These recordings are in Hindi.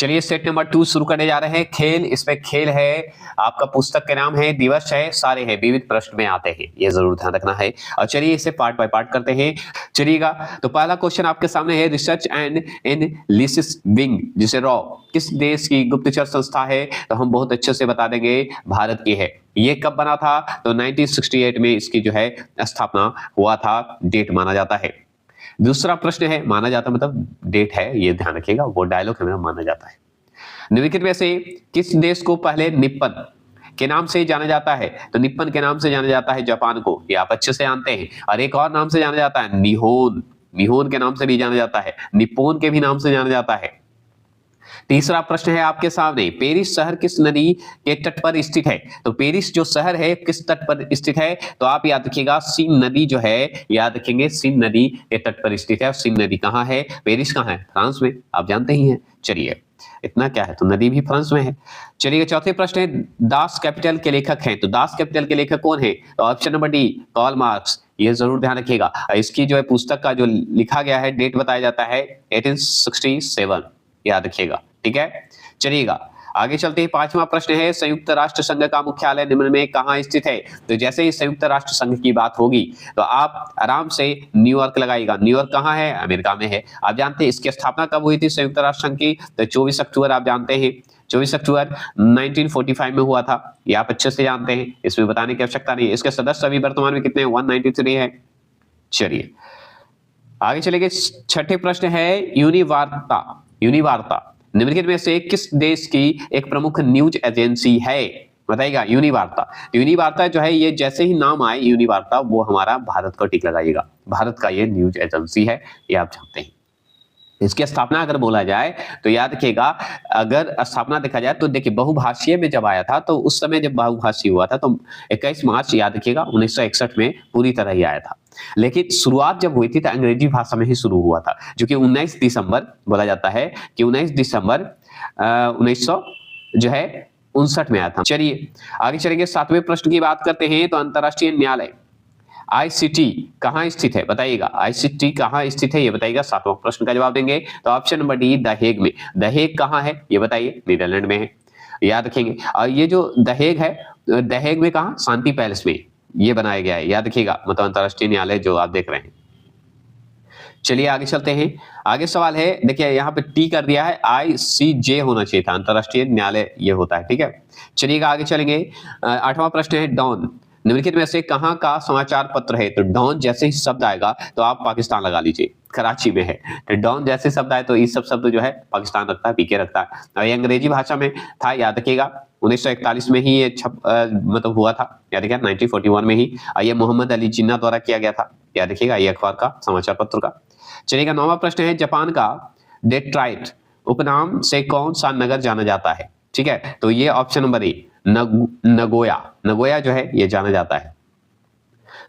चलिए सेट नंबर 2 शुरू करने जा रहे हैं। खेल, इसमें खेल है, आपका पुस्तक के नाम है, दिवस है, सारे हैं, विविध प्रश्न में आते हैं, ये जरूर ध्यान रखना है। और चलिए इसे पार्ट बाय पार्ट करते हैं। चलिएगा, तो पहला क्वेश्चन आपके सामने है, रिसर्च एंड एनालिसिस विंग, जिसे रॉ, किस देश की गुप्तचर संस्था है? तो हम बहुत अच्छे से बता देंगे, भारत की है। ये कब बना था? तो 1968 में इसकी जो है स्थापना हुआ था, डेट माना जाता है। दूसरा प्रश्न है, माना जाता मतलब डेट है, ये ध्यान रखिएगा, वो डायलॉग है, माना जाता है। निम्नलिखित में से किस देश को पहले निप्पन के नाम से जाना जाता है? तो निप्पन के नाम से जाना जाता है जापान को, ये आप अच्छे से जानते हैं। और एक और नाम से जाना जाता है, निहोन, निहोन के नाम से भी जाना जाता है, निप्पोन के भी नाम से जाना जाता है। तीसरा प्रश्न है आपके सामने, पेरिस शहर किस नदी के तट पर स्थित है? तो पेरिस जो शहर है किस तट पर स्थित है? तो आप याद रखिएगा, सीन नदी जो है, याद रखेंगे सीन नदी के तट पर स्थित है। और सीन नदी कहाँ है? पेरिस कहाँ है? फ्रांस में, आप जानते ही हैं। चलिए, इतना क्या है, तो नदी भी फ्रांस में है। चलिए चौथे प्रश्न है, दास कैपिटल के लेखक हैं, तो दास कैपिटल के लेखक कौन है? तो option number D, Karl Marx, ये जरूर ध्यान रखिएगा। इसकी जो है पुस्तक का जो लिखा गया है, डेट बताया जाता है 1867, याद रखिएगा, ठीक है। चलिएगा आगे चलते हैं। पांचवा प्रश्न है, संयुक्त राष्ट्र संघ का मुख्यालय निम्न में कहाँ स्थित है? तो जैसे ही संयुक्त राष्ट्र संघ की बात होगी तो आप आराम से न्यूयॉर्क लगाइएगा। न्यूयॉर्क कहाँ है? अमेरिका में है। आप जानते हैं इसकी स्थापना कब हुई थी संयुक्त राष्ट्र संघ की? तो 24 अक्टूबर, आप जानते हैं 24 अक्टूबर 1945 में हुआ था, ये आप अच्छे से जानते हैं, इसमें बताने की आवश्यकता नहीं है। इसके सदस्य अभी वर्तमान में कितने हैं? 193 है। चलिए आगे चलेंगे। छठे प्रश्न है, यूनिवार्ता, यूनिवार्ता निम्नलिखित में से किस देश की एक प्रमुख न्यूज एजेंसी है? बताइएगा। यूनिवार्ता, यूनिवार्ता जो है, ये जैसे ही नाम आए यूनिवार्ता, वो हमारा भारत का टिक लगाइएगा, भारत का ये न्यूज एजेंसी है, ये आप जानते हैं। इसकी स्थापना अगर बोला जाए तो याद रखिएगा, अगर स्थापना देखा जाए तो देखिए, बहुभाषीय में जब आया था, तो उस समय जब बहुभाषी हुआ था तो 21 मार्च, याद रखिएगा, 1961 में पूरी तरह ही आया था। लेकिन शुरुआत जब हुई थी तो अंग्रेजी भाषा में ही शुरू हुआ था, जो कि 19 दिसंबर बोला जाता है कि 19 दिसंबर 1900 जो है 59 में आया था। चलिए आगे चलेंगे। सातवें प्रश्न की बात करते हैं, तो अंतरराष्ट्रीय न्यायालय आईसीटी कहाँ स्थित है? बताइएगा, आईसीटी कहाँ स्थित है, ये बताइएगा। सातवां प्रश्न का जवाब देंगे तो option number D, the Hague में। द हेग कहाँ है ये बताइए? नीदरलैंड में है, याद रखेंगे। और ये जो द हेग है, द हेग में कहाँ? शांति पैलेस में ये बनाया गया है, याद रखिएगा, मतलब अंतरराष्ट्रीय न्यायालय जो आप देख रहे हैं। चलिए आगे चलते हैं। आगे सवाल है, देखिए यहाँ पे टी कर दिया है, आईसीजे होना चाहिए था, अंतरराष्ट्रीय न्यायालय ये होता है, ठीक है। चलिएगा आगे चलेंगे। आठवां प्रश्न है, डॉन निम्नलिखित में से कहाँ का समाचार पत्र है? तो डॉन जैसे ही शब्द आएगा तो आप पाकिस्तान लगा लीजिए, कराची में है। तो डॉन जैसे शब्द आए तो ये सब शब्द जो है पाकिस्तान रखता है, पीके रखता है। और ये अंग्रेजी भाषा में था, याद रखिएगा। 1941 में ही ये मतलब हुआ था, याद रखिएगा, 1941 में ही। ये मोहम्मद अली जिन्ना द्वारा किया गया था, याद रखिएगा, ये अखबार का, समाचार पत्र का। चलिएगा नौवां प्रश्न है, जापान का डेट्राइट उपनाम से कौन सा नगर जाना जाता है? ठीक है, तो ये option number A, Nagoya, Nagoya जो है ये जाना जाता है।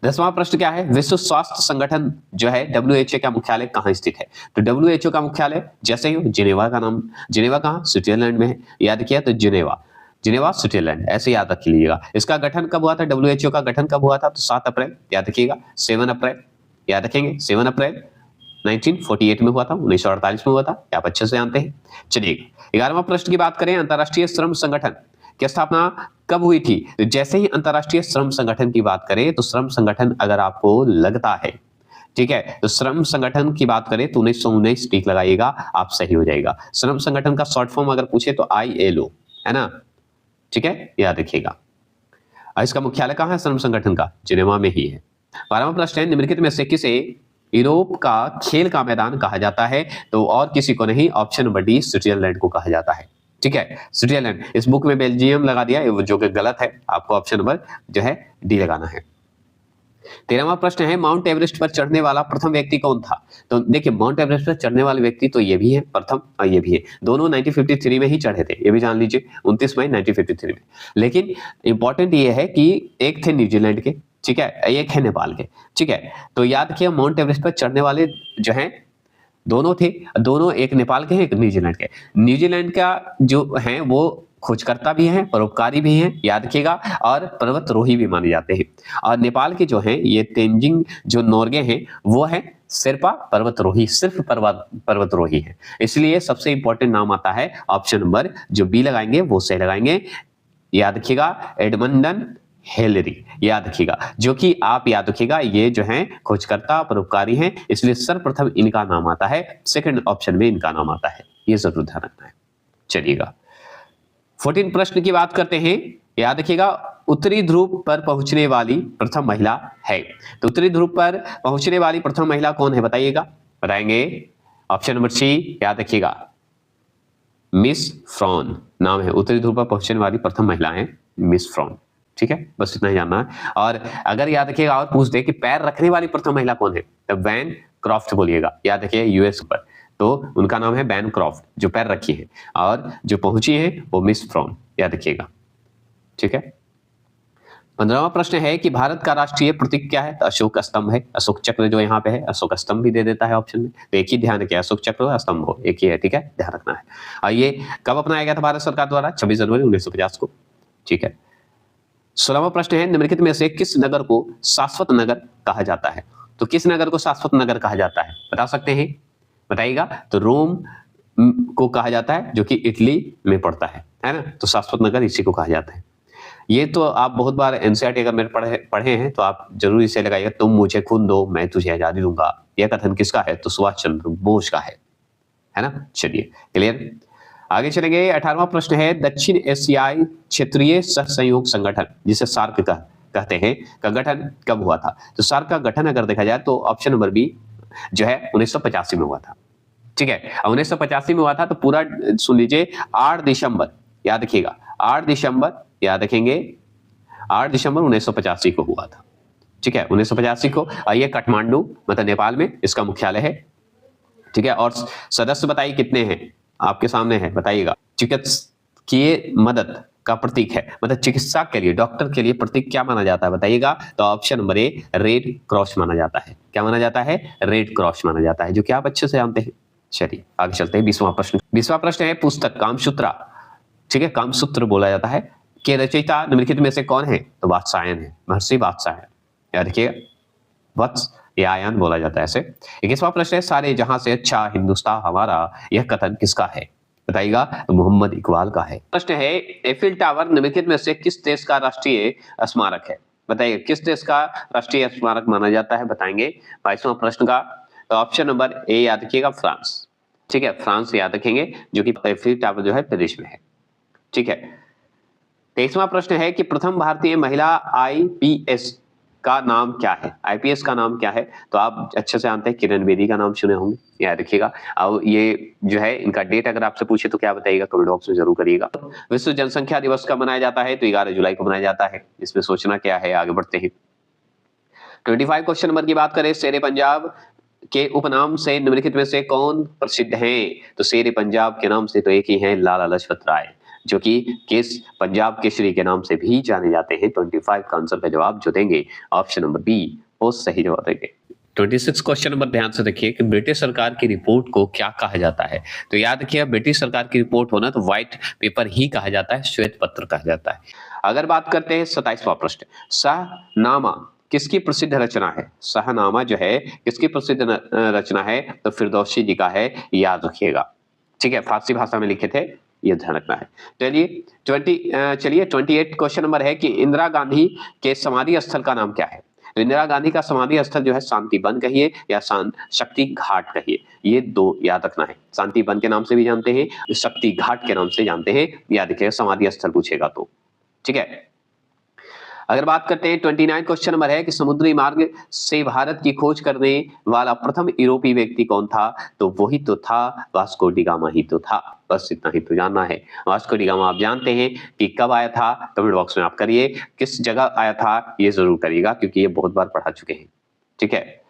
10वां प्रश्न क्या है, विश्व स्वास्थ्य संगठन जो है WHO का मुख्यालय कहाँ स्थित है? तो WHO का मुख्यालय जैसे ही जिनेवा का नाम, जिनेवा कहाँ? स्विट्जरलैंड में है, याद किया, तो जिनेवा, जिनेवा स्विट्जरलैंड, ऐसे याद रख लीजिएगा। इसका गठन कब हुआ था? WHO का गठन कब हुआ था? तो 7 अप्रैल, याद रखिएगा, 7 अप्रैल, याद रखेंगे, 7 अप्रैल 1948 में हुआ था, 1948 में हुआ था, आप अच्छे से जानते हैं। चलिए 11वां प्रश्न की बात करें, अंतरराष्ट्रीय श्रम संगठन की स्थापना कब हुई थी? तो जैसे ही अंतरराष्ट्रीय श्रम संगठन की बात करें तो श्रम संगठन अगर आपको लगता है, ठीक है, तो श्रम संगठन की बात करें तो 1919 टिक लगाइएगा, आप सही हो जाएगा। श्रम संगठन का शॉर्ट फॉर्म अगर पूछे तो ILO है ना, ठीक है, याद रखिएगा। इसका मुख्यालय कहाँ है श्रम संगठन का? जिनेवा में ही है। 12वां प्रश्न है, निम्नलिखित में से किसे यूरोप का खेल का मैदान कहा जाता है? तो और किसी को नहीं, ऑप्शन नंबर डी, स्विट्जरलैंड को कहा जाता है, ठीक है, स्विट्जरलैंड। इस बुक में बेल्जियम लगा दिया, जो कि गलत है, आपको ऑप्शन नंबर जो है डी लगाना है। 13वां प्रश्न है, माउंट एवरेस्ट पर चढ़ने वाला प्रथम व्यक्ति कौन था? तो देखिए, माउंट एवरेस्ट पर चढ़ने वाले व्यक्ति तो ये भी है प्रथम और ये भी है, दोनों 1953 में ही चढ़े थे, ये भी जान लीजिए, 29 मई 1953 में। लेकिन इंपॉर्टेंट ये है कि एक थे न्यूजीलैंड के, ठीक है, एक है नेपाल के, ठीक है। तो याद रखिए, माउंट एवरेस्ट पर चढ़ने वाले जो हैं दोनों थे, दोनों एक नेपाल के हैं, एक न्यूजीलैंड के। न्यूजीलैंड का जो है वो खोजकर्ता भी हैं, परोपकारी भी हैं, याद रखिएगा, और पर्वतरोही भी माने जाते हैं। और नेपाल के जो हैं ये तेंजिंग जो नोर्गे हैं वो है सिर्पा पर्वतरोही, सिर्फ पर्वतरोही है। इसलिए सबसे इंपॉर्टेंट नाम आता है ऑप्शन नंबर जो बी लगाएंगे वो सही लगाएंगे, याद रखिएगा एडमंडन हेलरी, याद रखिएगा, जो कि आप याद रखिएगा ये जो है खोजकर्ता परोपकारी हैं, इसलिए सर्वप्रथम इनका नाम आता है, सेकंड ऑप्शन में इनका नाम आता है, ये जरूर ध्यान रखना है। चलिएगा 14 प्रश्न की बात करते हैं, याद रखिएगा उत्तरी ध्रुव पर पहुंचने वाली प्रथम महिला है। तो उत्तरी ध्रुव पर पहुंचने वाली प्रथम महिला कौन है बताइएगा, बताएंगे ऑप्शन नंबर सी, याद रखिएगा मिस फ्रॉन नाम है, उत्तरी ध्रुव पर पहुंचने वाली प्रथम महिला है मिस फ्रॉन। ठीक है, बस इतना ही जानना है। और अगर याद रखिएगा और पूछ दे कि पैर रखने वाली प्रथम महिला कौन है, तो बैन क्रॉफ्ट बोलिएगा, याद रखिए यूएस पर, तो उनका नाम है बैन क्रॉफ्ट जो पैर रखी है, और जो पहुंची है वो मिस फ्रॉन, याद रखिएगा। ठीक है, 15वां प्रश्न है कि भारत का राष्ट्रीय प्रतीक क्या है, तो अशोक स्तंभ है, अशोक चक्र जो यहाँ पे है, अशोक स्तंभ भी दे देता है ऑप्शन में, तो एक ही ध्यान रखिए, अशोक चक्र हो स्तंभ हो एक ही है। ठीक है, ध्यान रखना है। और ये कब अपनाया गया था भारत सरकार द्वारा, 26 जनवरी 1950 को। ठीक है, 16वां प्रश्न है निम्नलिखित में से किस नगर को शाश्वत नगर कहा जाता है, तो किस नगर को शाश्वत नगर कहा जाता है बता सकते हैं, बताइएगा। तो रोम को कहा जाता है जो कि इटली में पड़ता है ना, तो शाश्वत नगर इसी को कहा जाता है। ये तो आप बहुत बार एनसीईआरटी अगर मेरे पढ़े हैं तो आप जरूर इसे लगाइएगा, तुम मुझे खून दो मैं तुझे आजादी दूंगा, यह कथन किसका है, तो सुभाष चंद्र बोस का है ना। चलिए क्लियर, आगे चलेंगे। 18वां प्रश्न है दक्षिण एशियाई क्षेत्रीय सहसहयोग संगठन जिसे सार्क कहते हैं का गठन कब हुआ था, तो सार्क का गठन अगर देखा जाए तो ऑप्शन नंबर बी जो है 1985 में हुआ था। ठीक है, 1985 में हुआ था, तो पूरा सुन लीजिए 8 दिसंबर, याद रखिएगा 8 दिसंबर, याद रखेंगे 8 दिसंबर 1985 को हुआ था। ठीक है, 1985 को। ये काठमांडू मतलब नेपाल में इसका मुख्यालय है। ठीक है, और सदस्य बताइए कितने हैं, आपके सामने है, बताइएगा। चिकित्सकीय मदद का प्रतीक है, मतलब चिकित्सा के लिए, डॉक्टर के लिए प्रतीक क्या माना जाता है बताइएगा, तो option number A red cross माना जाता है। क्या माना जाता है, रेड क्रॉस माना जाता है, जो कि आप अच्छे से जानते हैं। चलिए आगे चलते हैं। 20वां प्रश्न, 20वां प्रश्न है पुस्तक कामसूत्रा, ठीक है, कामसूत्र बोला जाता है, के रचयिता निम्नलिखित में से कौन है, तो वात्सायन है, महर्षि वात्सायन, याद रखिएगा वत्स या आयन बोला जाता है ऐसे। 21वां प्रश्न है सारे जहां से अच्छा हिंदुस्तान हमारा, यह कथन किसका है बताइएगा, तो मोहम्मद इकबाल का है। प्रश्न है एफिल टावर निम्नलिखित में से किस देश का राष्ट्रीय स्मारक है, बताइए किस देश का राष्ट्रीय स्मारक माना जाता है, बताएंगे। 22वां प्रश्न का तो ऑप्शन नंबर ए याद रखिएगा फ्रांस। ठीक है, फ्रांस याद रखेंगे, जो कि एफिल टावर जो है पेरिस में है। ठीक है, 23वां प्रश्न है कि प्रथम भारतीय महिला आईपीएस का नाम क्या है, आईपीएस का नाम क्या है, तो आप अच्छे से जानते हैं किरण बेदी का नाम सुने होंगे, याद रखिएगा। और ये जो है इनका डेट अगर आपसे पूछे तो क्या बताइएगा, कमेंट बॉक्स में जरूर करिएगा। विश्व जनसंख्या दिवस कब मनाया जाता है, तो 11 जुलाई को मनाया जाता है, इसमें सोचना क्या है, आगे बढ़ते हैं। 25 क्वेश्चन नंबर की बात करें, शेरे पंजाब के उपनाम से निम्नलिखित में से कौन प्रसिद्ध हैं, तो शेरे पंजाब के नाम से तो एक ही है लाला लाजपत राय, जो कि किस पंजाब केसरी के नाम से भी जाने जाते हैं। 25 का आंसर का जवाब जो देंगे ऑप्शन नंबर बी वो सही जवाब देंगे। 26 क्वेश्चन नंबर ध्यान से देखिए कि ब्रिटिश सरकार की रिपोर्ट को क्या कहा जाता है, तो याद रखिए ब्रिटिश सरकार की रिपोर्ट होना तो व्हाइट पेपर ही कहा जाता है, श्वेत पत्र कहा जाता है। अगर बात करते हैं 27वां प्रश्न, शाहनामा किसकी प्रसिद्ध रचना है, शाहनामा जो है किसकी प्रसिद्ध रचना है, तो फिरदौसी जी का है, याद रखिएगा। ठीक है, फारसी भाषा में लिखे थे, ये ध्यान रखना है। चलिए 28 क्वेश्चन नंबर है कि इंदिरा गांधी के समाधि स्थल का नाम क्या है, तो इंदिरा गांधी का समाधि स्थल जो है शांति वन कहिए या शक्ति घाट कहिए, ये दो याद रखना है। शांति वन के नाम से भी जानते हैं, शक्ति घाट के नाम से जानते हैं, याद रखिएगा समाधि स्थल पूछेगा तो। ठीक है, अगर बात करते हैं 29 क्वेश्चन नंबर है कि समुद्री मार्ग से भारत की खोज करने वाला प्रथम यूरोपीय व्यक्ति कौन था, तो वही तो था वास्को डी गामा ही तो था, बस इतना ही तो जानना है। वास्को डी गामा आप जानते हैं कि कब आया था, कमेंट बॉक्स में आप करिए, किस जगह आया था ये जरूर करिएगा क्योंकि ये बहुत बार पढ़ा चुके हैं। ठीक है,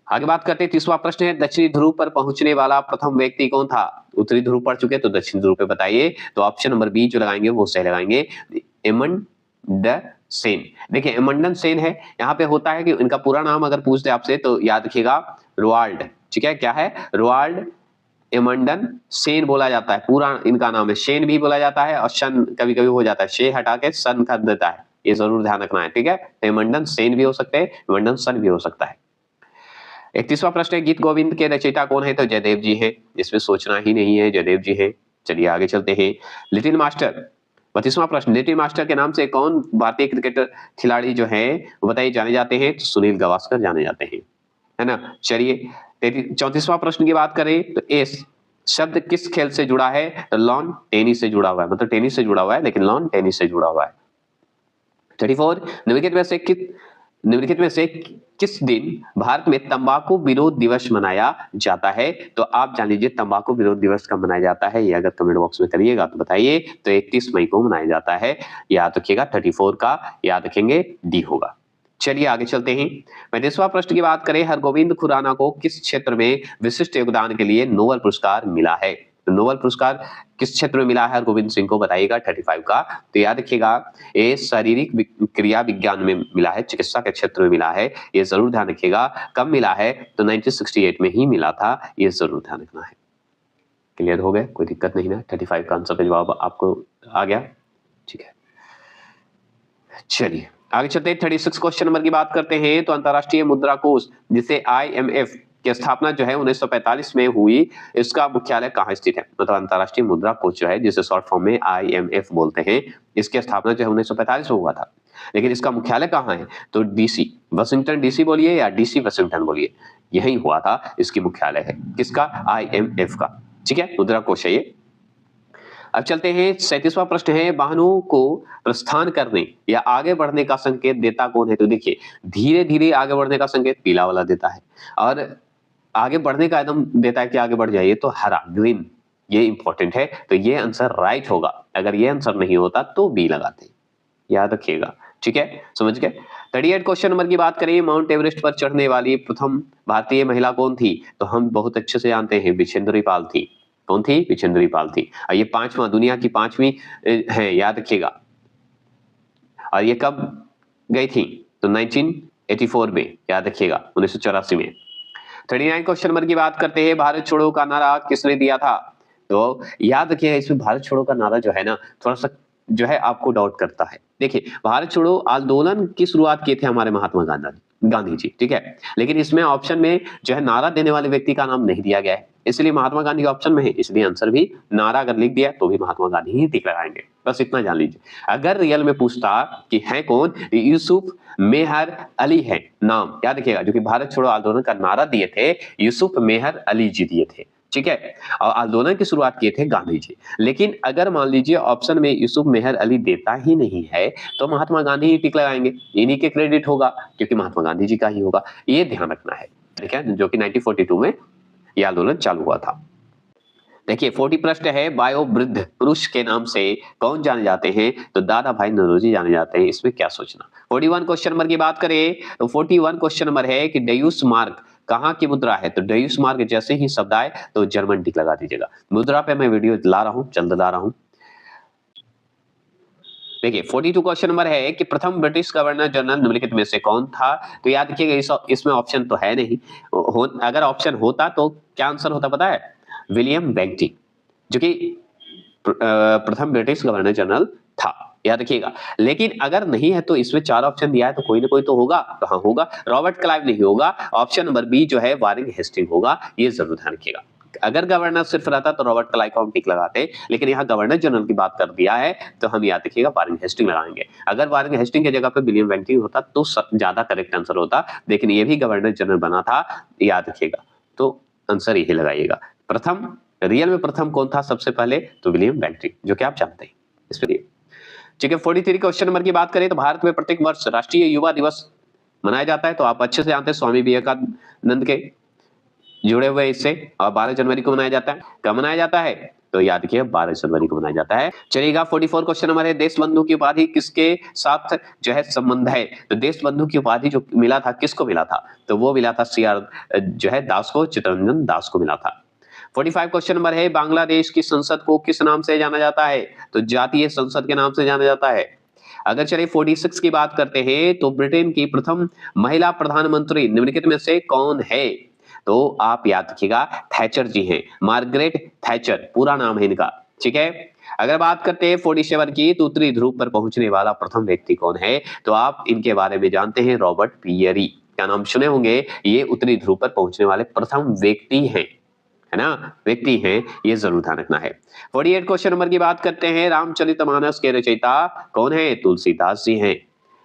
आगे बात करते हैं 30वां प्रश्न है दक्षिणी ध्रुव पर पहुंचने वाला प्रथम व्यक्ति कौन था, उत्तरी ध्रुव पढ़ चुके तो दक्षिण ध्रुव पे बताइए, तो ऑप्शन नंबर बी जो लगाएंगे वो सही लगाएंगे, एमंडन सेन। देखिए एमंडन सेन है, यहाँ पे होता है कि इनका पूरा नाम अगर पूछ दे आपसे तो याद रखिएगा रोआल्ड, ठीक है, क्या है, रोआल्ड एमंडन सेन बोला जाता है, पूरा इनका नाम है। सेन भी बोला जाता है और सन कभी कभी हो जाता है, शे हटा के सन कर देता है, ये जरूर ध्यान रखना है, ठीक है। एमंडन सेन भी हो सकते हैं, एमंडन सन भी हो सकता है। 31वां प्रश्न है, गीत गोविंद के रचयिता कौन है? तो जयदेव जी हैं, इसमें सोचना ही नहीं है, जयदेव जी हैं। चलिए आगे चलते हैं। लिटिल मास्टर, 32वां प्रश्न, लिटिल मास्टर के नाम से कौन भारतीय क्रिकेट खिलाड़ी जो है वो बताइए जाने जाते हैं? तो सुनील गावस्कर जाने जाते हैं, है ना। चलिए 34वां प्रश्न की बात करें तो एस शब्द किस खेल से जुड़ा है? तो लॉन टेनिस से जुड़ा हुआ है, मतलब टेनिस से जुड़ा हुआ है लेकिन लॉन टेनिस से जुड़ा हुआ है। 34 निम्नलिखित में से किस दिन भारत में तंबाकू विरोध दिवस मनाया जाता है? तो आप जान लीजिए तंबाकू विरोध दिवस कब मनाया जाता है, ये अगर कमेंट बॉक्स में करिएगा तो बताइए। तो 31 मई को मनाया जाता है, याद रखिएगा। 34 का याद रखेंगे, डी होगा। चलिए आगे चलते हैं। 35वां प्रश्न की बात करें, हरगोविंद खुराना को किस क्षेत्र में विशिष्ट योगदान के लिए नोबेल पुरस्कार मिला है? तो नोबेल पुरस्कार किस क्षेत्र में मिला है हरगोविंद सिंह को, बताइएगा 35 का। तो याद रखिएगा ये शारीरिक क्रिया विज्ञान में मिला है, चिकित्सा के क्षेत्र में मिला है, ये जरूर ध्यान रखिएगा। कब मिला है? तो 1968 में ही मिला था, ये जरूर ध्यान रखना है। क्लियर हो गए, कोई दिक्कत नहीं ना। 35 का आंसर का जवाब आपको आ गया, ठीक है। चलिए आगे चलते हैं। 36 क्वेश्चन नंबर की बात करते हैं। तो अंतरराष्ट्रीय मुद्रा कोष जिसे IMF की स्थापना जो है 1945 में हुई, इसका मुख्यालय कहाँ स्थित है? मतलब अंतरराष्ट्रीय मुद्रा कोष जो है जिसे शॉर्ट फॉर्म में IMF बोलते हैं, इसकी स्थापना जो है 1945 में हुआ था, लेकिन इसका मुख्यालय कहाँ है? तो DC वाशिंगटन DC बोलिए या DC वाशिंगटन बोलिए, यही हुआ था, इसकी मुख्यालय है किसका? IMF का, ठीक है, मुद्रा कोष है ये। अब चलते हैं 37वां प्रश्न है, वाहनों को प्रस्थान करने या आगे बढ़ने का संकेत देता कौन है? तो देखिए धीरे धीरे आगे बढ़ने का संकेत पीला वाला देता है, और आगे बढ़ने का एकदम देता है कि आगे बढ़ जाइए तो हरा ग्रीन, ये इंपॉर्टेंट है। तो ये आंसर राइट होगा, अगर ये आंसर नहीं होता तो बी लगाते, याद रखिएगा, ठीक है, समझ गए। 38 क्वेश्चन नंबर की बात करें, माउंट एवरेस्ट पर चढ़ने वाली प्रथम भारतीय महिला कौन थी? तो हम बहुत अच्छे से जानते हैं, बिछेंद्री पाल थी। कौन थी? बिछेंद्री पाल थी। और ये पांचवा, दुनिया की 5वीं है, याद रखिएगा। और ये कब गई थी? तो 1984 में, याद रखिएगा, 1984 में। 39 क्वेश्चन नंबर की बात करते हैं, भारत छोड़ो का नारा किसने दिया था? तो याद रखिएगा, इसमें भारत छोड़ो का नारा जो है ना, थोड़ा सा जो है आपको डाउट करता है। देखिए भारत छोड़ो आंदोलन की शुरुआत किए थे हमारे महात्मा गांधी जी, ठीक है, लेकिन इसमें ऑप्शन में जो है नारा देने वाले व्यक्ति का नाम नहीं दिया गया है, इसलिए महात्मा गांधी ऑप्शन में है, इसलिए आंसर भी नारा अगर लिख दिया तो भी महात्मा गांधी ही टिक लगाएंगे, बस इतना जान लीजिए। अगर रियल में पूछता कि है कौन, यूसुफ मेहर अली है नाम, याद रखिएगा, जो कि भारत छोड़ो आंदोलन का नारा दिए थे, यूसुफ मेहर अली जी दिए थे, ठीक है, और आंदोलन की शुरुआत किए थे गांधी जी। लेकिन अगर मान लीजिए ऑप्शन में यूसुफ मेहर अली देता ही नहीं है तो महात्मा गांधी ही टिक लगाएंगे, इन्हीं के क्रेडिट होगा, क्योंकि महात्मा गांधी जी का ही होगा, ये ध्यान रखना है, ठीक है, जो कि 1942 में यह आंदोलन चालू हुआ था। देखिए 40 प्रश्न है, वयोवृद्ध पुरुष के नाम से कौन जाने जाते हैं? तो दादा भाई नौरोजी जाने जाते हैं, इसमें क्या सोचना। 41 क्वेश्चन नंबर की बात करें तो 41 क्वेश्चन नंबर है कि डेयूस मार्क कहाँ की मुद्रा है? तो डेयूस मार्क जैसे ही शब्द आए तो जर्मन टिक लगा दीजिएगा। मुद्रा पे मैं वीडियो ला रहा हूँ, जल्द ला रहा हूँ। देखिए 42 क्वेश्चन नंबर है कि प्रथम ब्रिटिश गवर्नर जनरल निम्नलिखित में से कौन था? तो याद रखिएगा इसमें ऑप्शन तो है नहीं, अगर ऑप्शन होता तो क्या आंसर होता पता है? विलियम बेंटिंग, जो कि प्रथम ब्रिटिश गवर्नर जनरल था, याद रखिएगा। लेकिन अगर नहीं है तो इसमें 4 ऑप्शन दिया है तो कोई ना कोई तो होगा, तो हाँ होगा, रॉबर्ट क्लाइव नहीं होगा, ऑप्शन नंबर बी जो है वारेन हेस्टिंग होगा, ये जरूर ध्यान रखिएगा। अगर गवर्नर सिर्फ रहता तो रॉबर्ट क्लाइव को हम टिक लगाते, लेकिन यहाँ गवर्नर जनरल की बात कर दिया है तो हम याद रखिएगा वारेन हेस्टिंग लगाएंगे। अगर वारेन हेस्टिंग की जगह पे विलियम बेंटिंग होता तो ज्यादा करेक्ट आंसर होता, लेकिन ये भी गवर्नर जनरल बना था, याद रखिएगा, तो आंसर यही लगाइएगा। प्रथम, रियल में प्रथम कौन था सबसे पहले? तो विलियम बेंटिंग, जो कि आप जानते हैं इस पर। ठीक है 43 क्वेश्चन नंबर की बात करें तो भारत में प्रत्येक वर्ष राष्ट्रीय युवा दिवस मनाया जाता है, तो आप अच्छे से जानते हैं स्वामी विवेकानंद के जुड़े हुए इससे, और 12 जनवरी को मनाया जाता है। कब मनाया जाता है? तो याद रखिए 12 जनवरी को मनाया जाता है। चलिएगा 44 क्वेश्चन नंबर है, देश बंधु की उपाधि किसके साथ जो है संबंध है? तो देश बंधु की उपाधि जो मिला था किसको मिला था? तो वो मिला था CR जो है दास को, चित्तरंजन दास को मिला था। 45 क्वेश्चन नंबर है, बांग्लादेश की संसद को किस नाम से जाना जाता है? तो जातीय संसद के नाम से जाना जाता है। अगर चलिए 46 की बात करते हैं तो ब्रिटेन की प्रथम महिला प्रधानमंत्री निम्नलिखित में से कौन है? तो आप याद रखिएगा थैचर जी हैं, मार्गरेट थैचर पूरा नाम है इनका। ठीक है, अगर बात करते हैं 47 की, तो उत्तरी ध्रुव पर पहुंचने वाला प्रथम व्यक्ति कौन है, तो आप इनके बारे में जानते हैं, रॉबर्ट पियरी। क्या नाम सुने होंगे, ये उत्तरी ध्रुव पर पहुंचने वाले प्रथम व्यक्ति हैं, है ना, व्यक्ति हैं, ये जरूर ध्यान रखना है। 48 क्वेश्चन नंबर की बात करते हैं, रामचरितमानस के रचयिता कौन है, तुलसीदास जी हैं।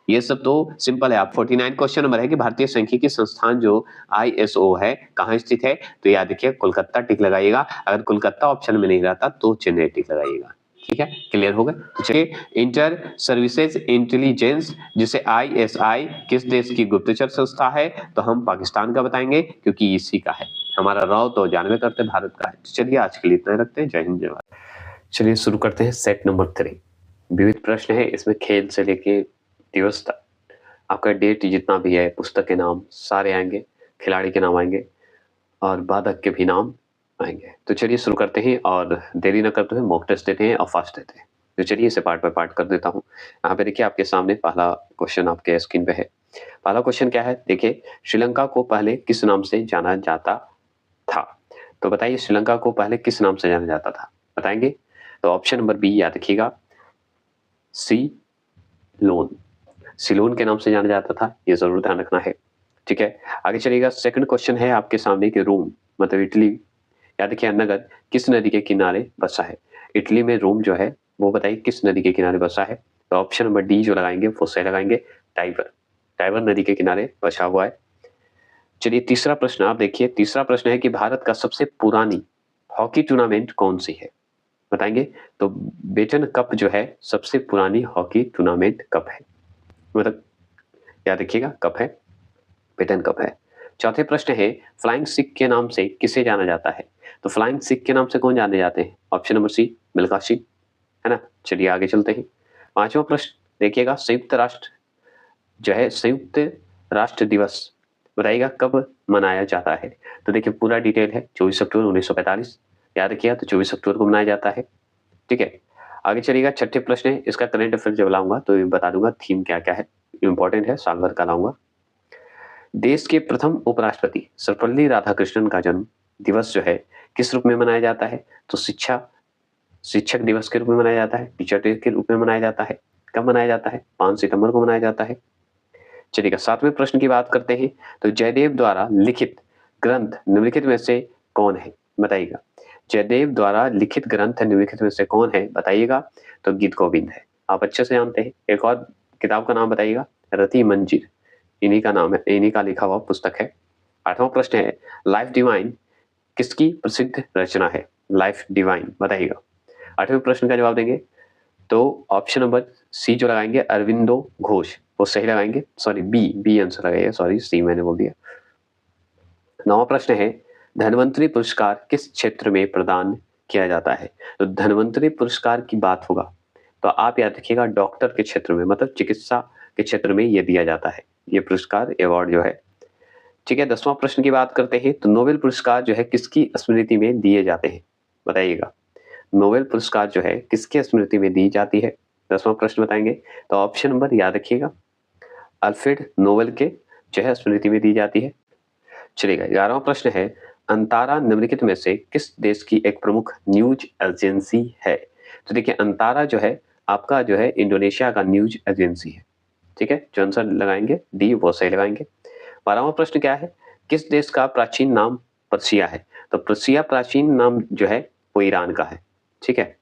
ये सब तो सिंपल है। आप 49 क्वेश्चन नंबर है कि भारतीय सांख्यिकी संस्थान जो ISO है कहाँ स्थित है, तो याद रखिए कोलकाता टिक लगाइएगा, अगर कोलकाता ऑप्शन में नहीं रहता तो चेन्नई टिक लगाइएगा। ठीक है, क्लियर हो गया। तो चलिए, इंटर सर्विसेज इंटेलिजेंस जिसे ISI किस देश की गुप्तचर संस्था है, तो हम पाकिस्तान का बताएंगे क्योंकि इसी का है। हमारा रॉ तो जानवे करते भारत का है। चलिए आज के लिए इतना ही रखते हैं। जय हिंद जय भारत। चलिए शुरू करते हैं सेट नंबर 3। विविध प्रश्न है, इसमें खेल से लेके दिवस तक आपका डेट जितना भी है, पुस्तक के नाम सारे आएंगे, खिलाड़ी के नाम आएंगे और बाधक के भी नाम आएंगे। तो चलिए शुरू करते हैं और देरी न करते हुए मॉक टेस्ट देते हैं और फास्ट देते हैं। तो चलिए इसे पार्ट बाय पार्ट कर देता हूँ। यहाँ पे देखिए आपके सामने पहला क्वेश्चन आपके स्क्रीन पे है। पहला क्वेश्चन क्या है, देखिए श्रीलंका को पहले किस नाम से जाना जाता था, तो बताइए श्रीलंका को पहले किस नाम से जाना जाता था, बताएंगे। तो ऑप्शन नंबर बी याद रखिएगा, सीलोन, सिलोन के नाम से जाना जाता था, ये जरूर ध्यान रखना है। ठीक है, आगे चलिएगा। सेकंड क्वेश्चन है आपके सामने कि रोम मतलब इटली, याद रखिए नगर किस नदी के किनारे बसा है। इटली में रोम जो है वो बताइए किस नदी के किनारे बसा है, तो ऑप्शन नंबर डी जो लगाएंगे वो सही लगाएंगे, टाइबर, टाइबर नदी के किनारे बसा हुआ है। चलिए तीसरा प्रश्न आप देखिए, तीसरा प्रश्न है कि भारत का सबसे पुरानी हॉकी टूर्नामेंट कौन सी है, बताएंगे। तो बेटन कप जो है सबसे पुरानी हॉकी टूर्नामेंट कप है, मतलब याद रखिएगा कप है, बेटन कप है। चौथे प्रश्न है फ्लाइंग सिख के नाम से किसे जाना जाता है, तो फ्लाइंग सिख के नाम से कौन जाने जाते हैं, option number C Milkha Singh, है ना। चलिए आगे चलते हैं। पांचवा प्रश्न देखिएगा, संयुक्त राष्ट्र जो है संयुक्त राष्ट्र दिवस बताइएगा कब मनाया जाता है, तो देखिए पूरा डिटेल है, 24 अक्टूबर 1945 याद रखिएगा, तो 24 अक्टूबर को मनाया जाता है। ठीक है, आगे चलिएगा। छठे प्रश्न है, इसका करंट अफेयर जब लाऊंगा तो बता दूंगा थीम क्या क्या है, इंपॉर्टेंट है, साल भर का लाऊंगा। देश के प्रथम उपराष्ट्रपति सर्वपल्ली राधाकृष्णन का जन्म दिवस जो है किस रूप में मनाया जाता है, तो शिक्षक दिवस के रूप में मनाया जाता है, टीचर डे के रूप में मनाया जाता है। कब मनाया जाता है, 5 सितंबर को मनाया जाता है। चलिएगा, सातवें प्रश्न की बात करते हैं, तो जयदेव द्वारा लिखित ग्रंथ निम्नलिखित में से कौन है, बताइएगा। जयदेव द्वारा लिखित ग्रंथ निम्नलिखित में से कौन है, बताइएगा। तो गीत गोविंद है, आप अच्छे से जानते हैं। एक और किताब का नाम बताइएगा, रति मंजिर, इन्हीं का नाम है, इन्हीं का लिखा हुआ पुस्तक है। आठवां प्रश्न है, लाइफ डिवाइन किसकी प्रसिद्ध रचना है, लाइफ डिवाइन बताइएगा। आठवें प्रश्न का जवाब देंगे तो ऑप्शन नंबर सी जो लगाएंगे अरविंदो घोष, वो सही लगाएंगे, सॉरी बी आंसर लगाइए, सॉरी सी मैंने बोल दिया। नौवां प्रश्न है, धन्वंतरी पुरस्कार किस क्षेत्र में प्रदान किया जाता है, तो धन्वंतरी पुरस्कार की बात होगा तो आप याद रखिएगा डॉक्टर के क्षेत्र में, मतलब चिकित्सा के क्षेत्र में ये दिया जाता है, ये पुरस्कार अवार्ड जो है। ठीक है, 10वां प्रश्न की बात करते हैं, तो नोबेल पुरस्कार जो है किसकी स्मृति में दिए जाते हैं, बताइएगा। नोबेल पुरस्कार जो है किसकी स्मृति में दी जाती है, 10वां प्रश्न बताएंगे। तो ऑप्शन नंबर याद रखिएगा, अल्फ्रेड नोबेल के जो है स्मृति में दी जाती है। चलिएगा, 11वां प्रश्न है, अंतारा निम्नलिखित में से किस देश की एक प्रमुख न्यूज एजेंसी है, तो देखिए अंतारा जो है आपका जो है इंडोनेशिया का न्यूज एजेंसी है। ठीक है, जो आंसर लगाएंगे डी वो सही लगाएंगे। 12वां प्रश्न क्या है, किस देश का प्राचीन नाम पर्सिया है, तो पर्सिया प्राचीन नाम जो है वो ईरान का है। ठीक है,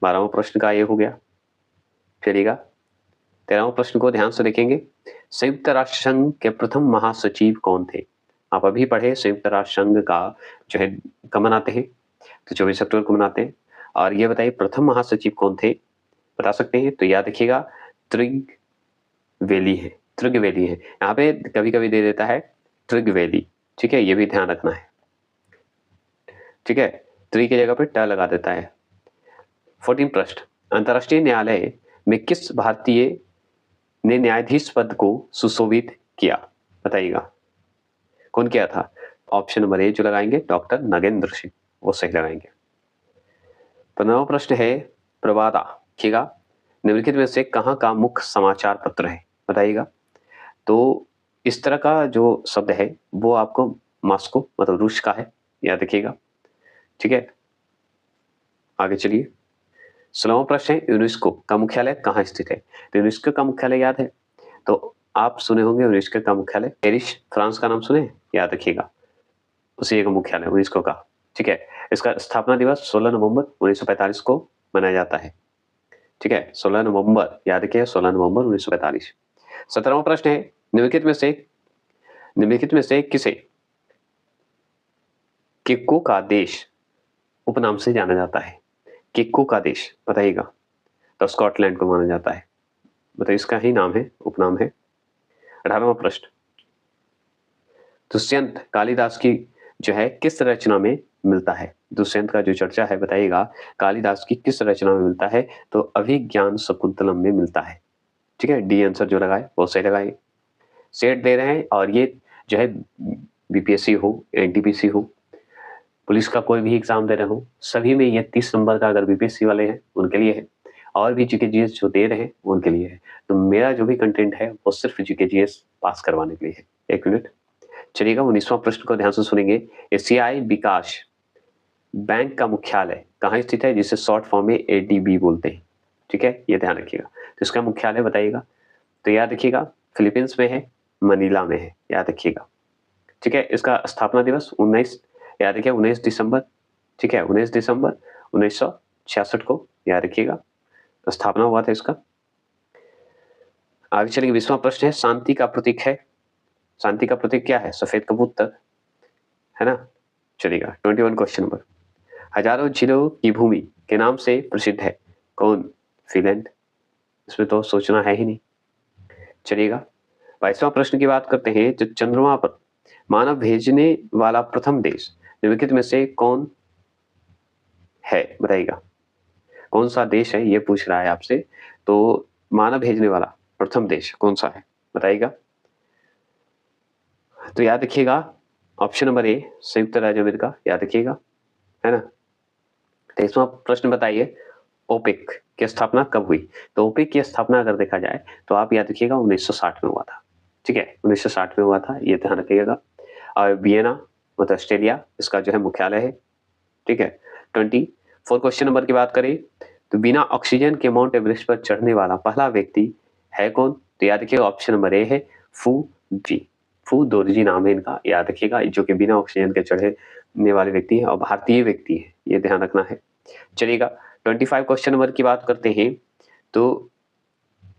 12वां प्रश्न का ये हो गया। चलिएगा, 13वां प्रश्न को ध्यान से देखेंगे, संयुक्त राष्ट्र संघ के प्रथम महासचिव कौन थे, आप अभी पढ़े संयुक्त राष्ट्र संघ का जो है कब मनाते हैं, तो 24 अक्टूबर को मनाते हैं। और ये बताइए प्रथम महासचिव कौन थे, बता सकते हैं, तो याद रखिएगा त्रिगवेली है, त्रिगवेली है, यहाँ पे कभी कभी दे देता है त्रिगवेली। ठीक है, ये भी ध्यान रखना है। ठीक है, त्रि की जगह पे ट लगा देता है। 14 प्रश्न, अंतरराष्ट्रीय न्यायालय में किस भारतीय ने न्यायाधीश पद को सुशोभित किया, बताइएगा कौन किया था। ऑप्शन नंबर ए जो लगाएंगे डॉक्टर नगेंद्र सिंह, वो सही लगाएंगे। 15वां प्रश्न है, प्रवादा देखिएगा निम्नलिखित में से कहाँ का मुख्य समाचार पत्र है, बताइएगा। तो इस तरह का जो शब्द है वो आपको मॉस्को मतलब रूस का है, याद रखिएगा। ठीक है, आगे चलिए। 16वां प्रश्न है, यूनेस्को का मुख्यालय कहाँ स्थित है? तो यूनेस्को का मुख्यालय याद है तो आप सुने होंगे यूनेस्को का मुख्यालय पेरिस, फ्रांस का नाम सुने, याद रखिएगा, उसी का मुख्यालय यूनेस्को का। ठीक है, इसका स्थापना दिवस 16 नवंबर 1945 को मनाया जाता है। ठीक है, 16 नवंबर, याद रखिए 16 नवंबर 1945। 17वां प्रश्न है, निम्नलिखित में से किसे किक्को का देश उपनाम से जाना जाता है? किक्को का देश बताइएगा। तो स्कॉटलैंड को माना जाता है, बताइए इसका ही नाम है, उपनाम है। 18वां प्रश्न, दुष्यंत कालिदास की जो है किस रचना में मिलता है? दुष्यंत का जो चर्चा है बताइएगा, कालिदास की किस रचना में मिलता है? तो अभिज्ञान शकुंतलम में मिलता है। ठीक है, डी आंसर जो लगाए वो सही लगाए। सेट दे रहे हैं और ये जो है बीपीएससी हो, एनटीपीसी हो, पुलिस का कोई भी एग्जाम दे रहे हो, सभी में ये 30 नंबर का अगर बीपीएससी वाले हैं उनके लिए है, और भी जीके जीएस जो दे रहे हैं उनके लिए है। तो मेरा जो भी कंटेंट है वो सिर्फ जीके जीएस पास करवाने के लिए है। एक मिनट चलिएगा, 19वां प्रश्न को ध्यान से सुनेंगे। एशियाई विकास बैंक का मुख्यालय कहाँ स्थित है, जिसे शॉर्ट फॉर्म में एडीबी बोलते हैं? ठीक है, ये ध्यान रखिएगा। तो इसका मुख्यालय बताइएगा, तो याद रखिएगा फिलीपींस में है, मनीला में है, याद रखिएगा। ठीक है, इसका स्थापना दिवस 19, याद रखिए 19 दिसंबर। ठीक है, 19 दिसंबर 1966 को, याद रखिएगा स्थापना हुआ था इसका। आगे चलिए, 20वां प्रश्न है, शांति का प्रतीक है, शांति का प्रतीक क्या है? सफेद कबूतर, है ना। चलिएगा 21 क्वेश्चन नंबर, हजारों झीलों की भूमि के नाम से प्रसिद्ध है कौन? फिनलैंड, इसमें तो सोचना है ही नहीं। चलिएगा 22वां प्रश्न की बात करते हैं, जो चंद्रमा पर मानव भेजने वाला प्रथम देश निम्नलिखित में से कौन है, बताइएगा कौन सा देश है, ये पूछ रहा है आपसे। तो मानव भेजने वाला प्रथम देश कौन सा है, बताइएगा। तो याद रखिएगा ऑप्शन नंबर ए, संयुक्त राज्य अमेरिका, याद रखिएगा, है ना। 23वां प्रश्न बताइए, ओपेक की स्थापना कब हुई? तो ओपेक की स्थापना अगर देखा जाए तो आप याद रखिएगा 1960 में हुआ था। ठीक है, 1960 में हुआ था, ये ध्यान रखिएगा। और वियना मतलब ऑस्ट्रेलिया, इसका जो है मुख्यालय है। ठीक है, 24 क्वेश्चन नंबर की बात करें, तो बिना ऑक्सीजन के माउंट एवरेस्ट पर चढ़ने वाला पहला व्यक्ति है कौन? तो याद रखिएगा ऑप्शन नंबर ए है फू जी, फू दोरजी नाम है इनका, याद रखिएगा, जो कि बिना ऑक्सीजन के चढ़ने वाले व्यक्ति है और भारतीय व्यक्ति है, ये ध्यान रखना है। चलिएगा 25 क्वेश्चन नंबर की बात करते हैं, तो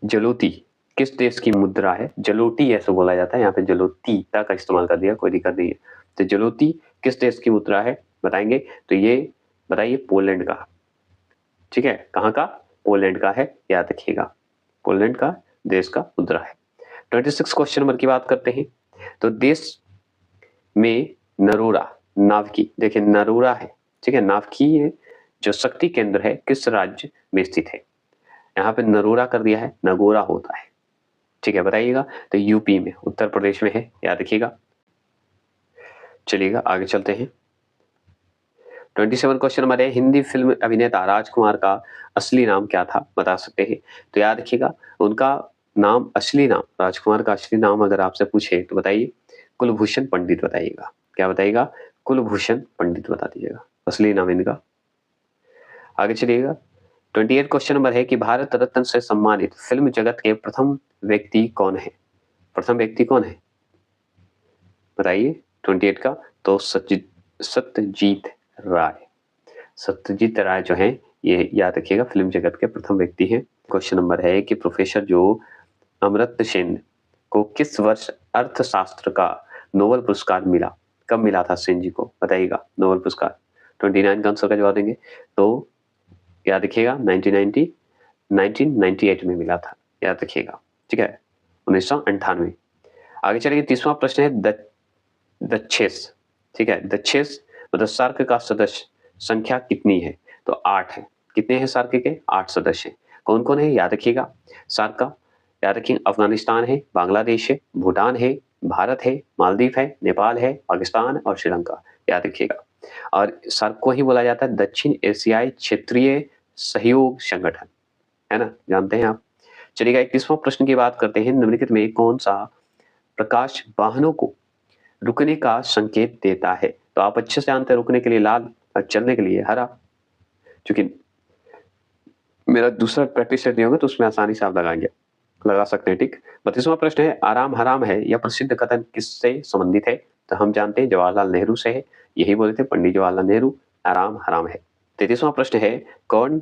जलोटी किस देश की मुद्रा है? जलोटी ऐसे बोला जाता है, यहाँ पे जलोती का इस्तेमाल कर दिया, कोई दिक्कत नहीं है। तो जलोटी किस देश की मुद्रा है बताएंगे? तो ये बताइए पोलैंड का। ठीक है, कहाँ का? पोलैंड का है, याद रखिएगा, पोलैंड का देश का मुद्रा है। 26 क्वेश्चन नंबर की बात करते हैं, तो देश में नरोरा नाभिकी, देखिए नरोरा है, ठीक है, नाभिकीय जो शक्ति केंद्र है किस राज्य में स्थित है? यहाँ पे नरोरा कर दिया है, नगोरा होता है। ठीक है, बताइएगा। तो यूपी में, उत्तर प्रदेश में है, याद रखिएगा। चलिएगा आगे चलते हैं। 27 क्वेश्चन नंबर है, हिंदी फिल्म अभिनेता राजकुमार का असली नाम क्या था, बता सकते हैं? तो याद रखिएगा उनका नाम, असली नाम, राजकुमार का असली नाम अगर आपसे पूछे तो बताइए कुलभूषण पंडित बताइएगा। क्या बताइएगा? कुलभूषण पंडित बता दीजिएगा, असली नाम इनका। आगे चलिएगा 28 क्वेश्चन नंबर है कि भारत रत्न से सम्मानित फिल्म जगत के प्रथम व्यक्ति कौन है? प्रथम व्यक्ति कौन है बताइए 28 का? तो सत्यजीत राय, सत्यजीत राय जो है ये याद रखिएगा फिल्म जगत के प्रथम व्यक्ति हैं। क्वेश्चन नंबर है कि प्रोफेसर जो अमर्त्य सेन को किस वर्ष अर्थशास्त्र का नोबेल पुरस्कार मिला? कब मिला था सेन जी को, बताइएगा नोबेल पुरस्कार? 29 का आंसर का जवाब देंगे तो याद रखिएगा 1998 में मिला था, याद रखिएगा। ठीक है, 1998। आगे चलिए 30वां प्रश्न है, दक्षेस, ठीक है, दक्षेस मतलब सार्क का सदस्य संख्या कितनी है? तो 8 है। कितने हैं सार्क के? 8 सदस्य हैं। कौन कौन है याद रखिएगा सार्क का? याद रखिएगा अफगानिस्तान है, बांग्लादेश है, भूटान है, भारत है, मालदीव है, नेपाल है, पाकिस्तान और श्रीलंका, याद रखिएगा। और सार्क को ही बोला जाता है दक्षिण एशियाई क्षेत्रीय सहयोग संगठन, है ना, जानते हैं आप। चलिएगा 31वां प्रश्न की बात करते हैं, निम्नलिखित में कौन सा प्रकाश वाहनों को रुकने का संकेत देता है। तो आप अच्छे से जानते हैं रुकने के लिए लाल और चलने के लिए हरा। क्योंकि मेरा दूसरा प्रैक्टिस सेट नहीं होगा तो उसमें आसानी से आप लगा सकते हैं। ठीक। 32वां प्रश्न है, आराम हराम है यह प्रसिद्ध कथन किससे संबंधित है? तो हम जानते हैं जवाहरलाल नेहरू से है। यही बोले थे पंडित जवाहरलाल नेहरू, आराम हराम है। 33वां प्रश्न है, कॉर्न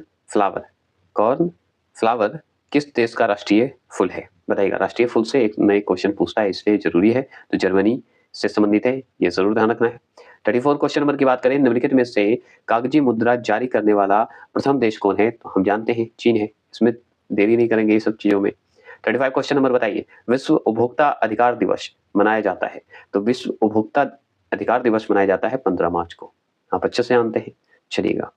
फ्लावर किस देश का राष्ट्रीय फूल है? बताइएगा। राष्ट्रीय फूल से एक नए क्वेश्चन पूछता है इसलिए जरूरी है। तो जर्मनी से संबंधित है, ये जरूर ध्यान रखना है। 34 क्वेश्चन नंबर की बात करें, निम्नलिखित में से कागजी मुद्रा जारी करने वाला प्रथम देश कौन है? तो हम जानते हैं चीन है। इसमें देरी नहीं करेंगे ये सब चीजों में। 35 क्वेश्चन नंबर बताइए, विश्व उपभोक्ता अधिकार दिवस मनाया जाता है? तो विश्व उपभोक्ता अधिकार दिवस मनाया जाता है 15 मार्च को। आप अच्छे से जानते हैं। चलिएगा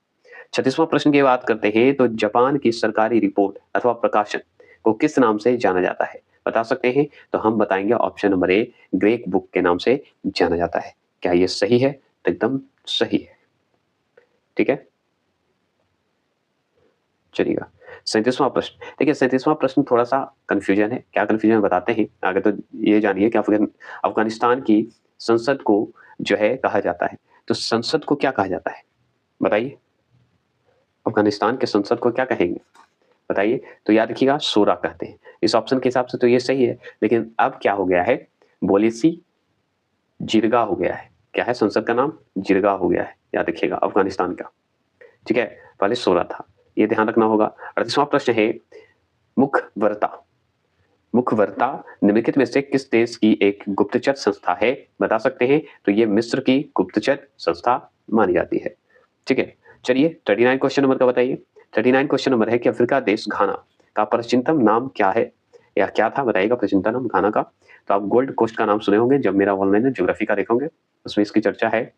36वां प्रश्न की बात करते हैं, तो जापान की सरकारी रिपोर्ट अथवा प्रकाशन को किस नाम से जाना जाता है? बता सकते हैं? तो हम बताएंगे option number A, Greig book के नाम से जाना जाता है। क्या ये सही है? तो एकदम सही है। ठीक है। चलिएगा 37वां प्रश्न। देखिए 37वां प्रश्न थोड़ा सा कंफ्यूजन है। क्या कंफ्यूजन बताते हैं आगे। तो ये जानिए कि अफगानिस्तान की संसद को जो है कहा जाता है, तो संसद को क्या कहा जाता है बताइए? अफगानिस्तान के संसद को क्या कहेंगे बताइए? तो याद रखिएगा शूरा कहते हैं। इस ऑप्शन के हिसाब से तो ये सही है, लेकिन अब क्या हो गया है, बोलिसी जिरगा हो गया है। क्या है संसद का नाम? जिरगा हो गया है। याद रखिएगा अफगानिस्तान का। ठीक है, पहले शूरा था, ये ध्यान रखना होगा। 38वां प्रश्न है, मुखबरता निम्नलिखित में से किस देश की एक गुप्तचर संस्था है? बता सकते हैं? तो ये मिस्र की गुप्तचर संस्था मानी जाती है। ठीक है। चलिए 39 क्वेश्चन नंबर का बताइए। 39 क्वेश्चन नंबर है कि अफ्रीका देश घाना का प्राचीनतम नाम क्या है या क्या था? बताइएगा प्राचीनतम नाम घाना का। तो आप गोल्ड कोस्ट का नाम सुने होंगे जब मेरा ऑनलाइन ज्योग्राफी का देखोगे, उसमें इसकी चर्चा है।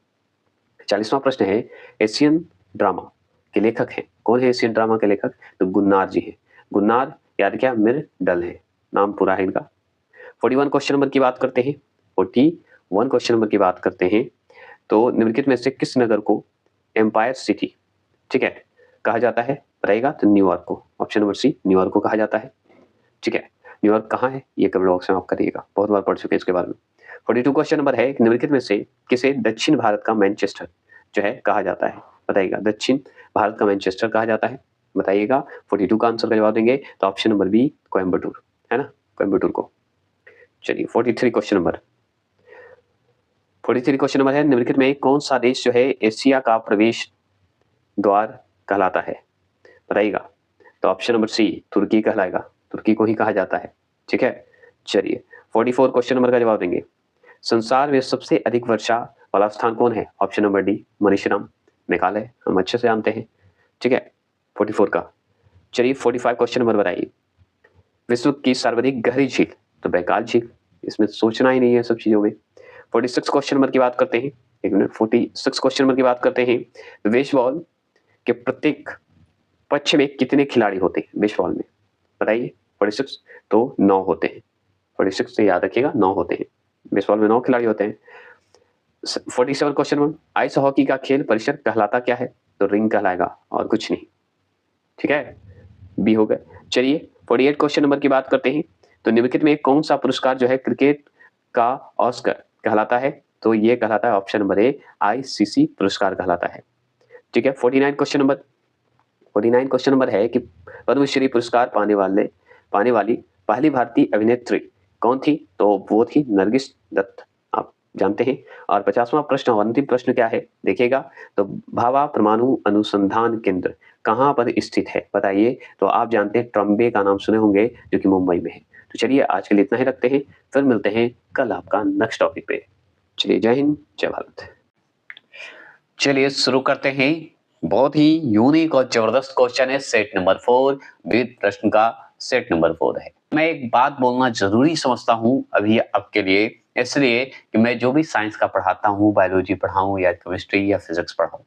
40वां प्रश्न है, एशियन ड्रामा के लेखक हैं? कौन है एशियन ड्रामा के लेखक? तो गुन्नार जी हैं। गुन्नार याद क्या? मिर्डल है, नाम पूरा है इनका। 41 क्वेश्चन नंबर की बात करते हैं। 41 क्वेश्चन नंबर की बात करते हैं, तो निम्नलिखित में से किस नगर को एम्पायर सिटी, ठीक है, कहा जाता है? बताइएगा। तो न्यूयॉर्क को, ऑप्शन नंबर सी, न्यूयॉर्क को कहा जाता है। ठीक है। न्यूयॉर्क कहाँ है? ये कमेंट बॉक्स में आप करिएगा, बहुत बार पढ़ चुके हैं इसके बारे में। 42 क्वेश्चन नंबर है, निम्नलिखित में से किसे दक्षिण भारत का मैनचेस्टर जो है कहा जाता है? बताइएगा। दक्षिण भारत का मैनचेस्टर कहा जाता है, बताइएगा। 42 का आंसर का जवाब देंगे तो ऑप्शन नंबर बी, कोयम्बटूर, है ना, कोयम्बटूर को। चलिए 43 क्वेश्चन नंबर। 43 क्वेश्चन नंबर है, निम्नलिखित में कौन सा देश जो है एशिया का प्रवेश द्वार कहलाता है? बताइएगा। तो ऑप्शन नंबर सी, तुर्की कहलाएगा, तुर्की को ही कहा जाता है। ठीक है। चलिए 44 क्वेश्चन नंबर का जवाब देंगे, संसार में सबसे अधिक वर्षा वाला स्थान कौन है? ऑप्शन नंबर डी, मनीषराम, मेघालय, हम अच्छे से जानते हैं। ठीक है 44 का। चलिए 45 क्वेश्चन नंबर बताइए, विश्व की सर्वाधिक गहरी झील? तो बैकाल झील, इसमें सोचना ही नहीं है सब चीजों में। 46 क्वेश्चन नंबर की बात करते हैं, एक मिनट, 46 क्वेश्चन नंबर की बात करते हैं, बेसबॉल के प्रत्येक पक्ष में कितने खिलाड़ी होते हैं बेसबॉल में? बताइए। 46, तो 9 होते हैं। 46 से याद रखिएगा 9 होते हैं, बेसबॉल में 9 खिलाड़ी होते हैं। 47 क्वेश्चन में, आइस हॉकी का खेल परिसर कहलाता क्या है? तो रिंग कहलाएगा और कुछ नहीं। ठीक है, बी हो गए। चलिए 48 क्वेश्चन नंबर की बात करते हैं, तो निम्नलिखित में कौन सा पुरस्कार जो है क्रिकेट का ऑस्कर कहलाता है? तो ये कहलाता है ऑप्शन नंबर ए, आईसीसी पुरस्कार कहलाता है। ठीक है 49 क्वेश्चन नंबर। 49 क्वेश्चन नंबर है कि पद्मश्री पुरस्कार पाने वाली पहली भारतीय अभिनेत्री कौन थी? तो वो थी नरगिस दत्त, आप जानते हैं। और 50वां प्रश्न और अंतिम प्रश्न क्या है देखिएगा, तो भाभा परमाणु अनुसंधान केंद्र कहाँ पर स्थित है? बताइए। तो आप जानते हैं ट्रम्बे का नाम सुने होंगे जो कि मुंबई में है। तो चलिए आज के लिए इतना ही रखते हैं, फिर मिलते हैं कल आपका नेक्स्ट टॉपिक पे। चलिए जय हिंद जय भारत। चलिए शुरू करते हैं। बहुत ही यूनिक और जबरदस्त क्वेश्चन है, सेट नंबर 4, विविध प्रश्न का सेट नंबर 4 है। मैं एक बात बोलना जरूरी समझता हूं अभी आपके लिए, इसलिए कि मैं जो भी साइंस का पढ़ाता हूं, बायोलॉजी पढ़ाऊं या केमिस्ट्री या फिजिक्स पढ़ाऊं,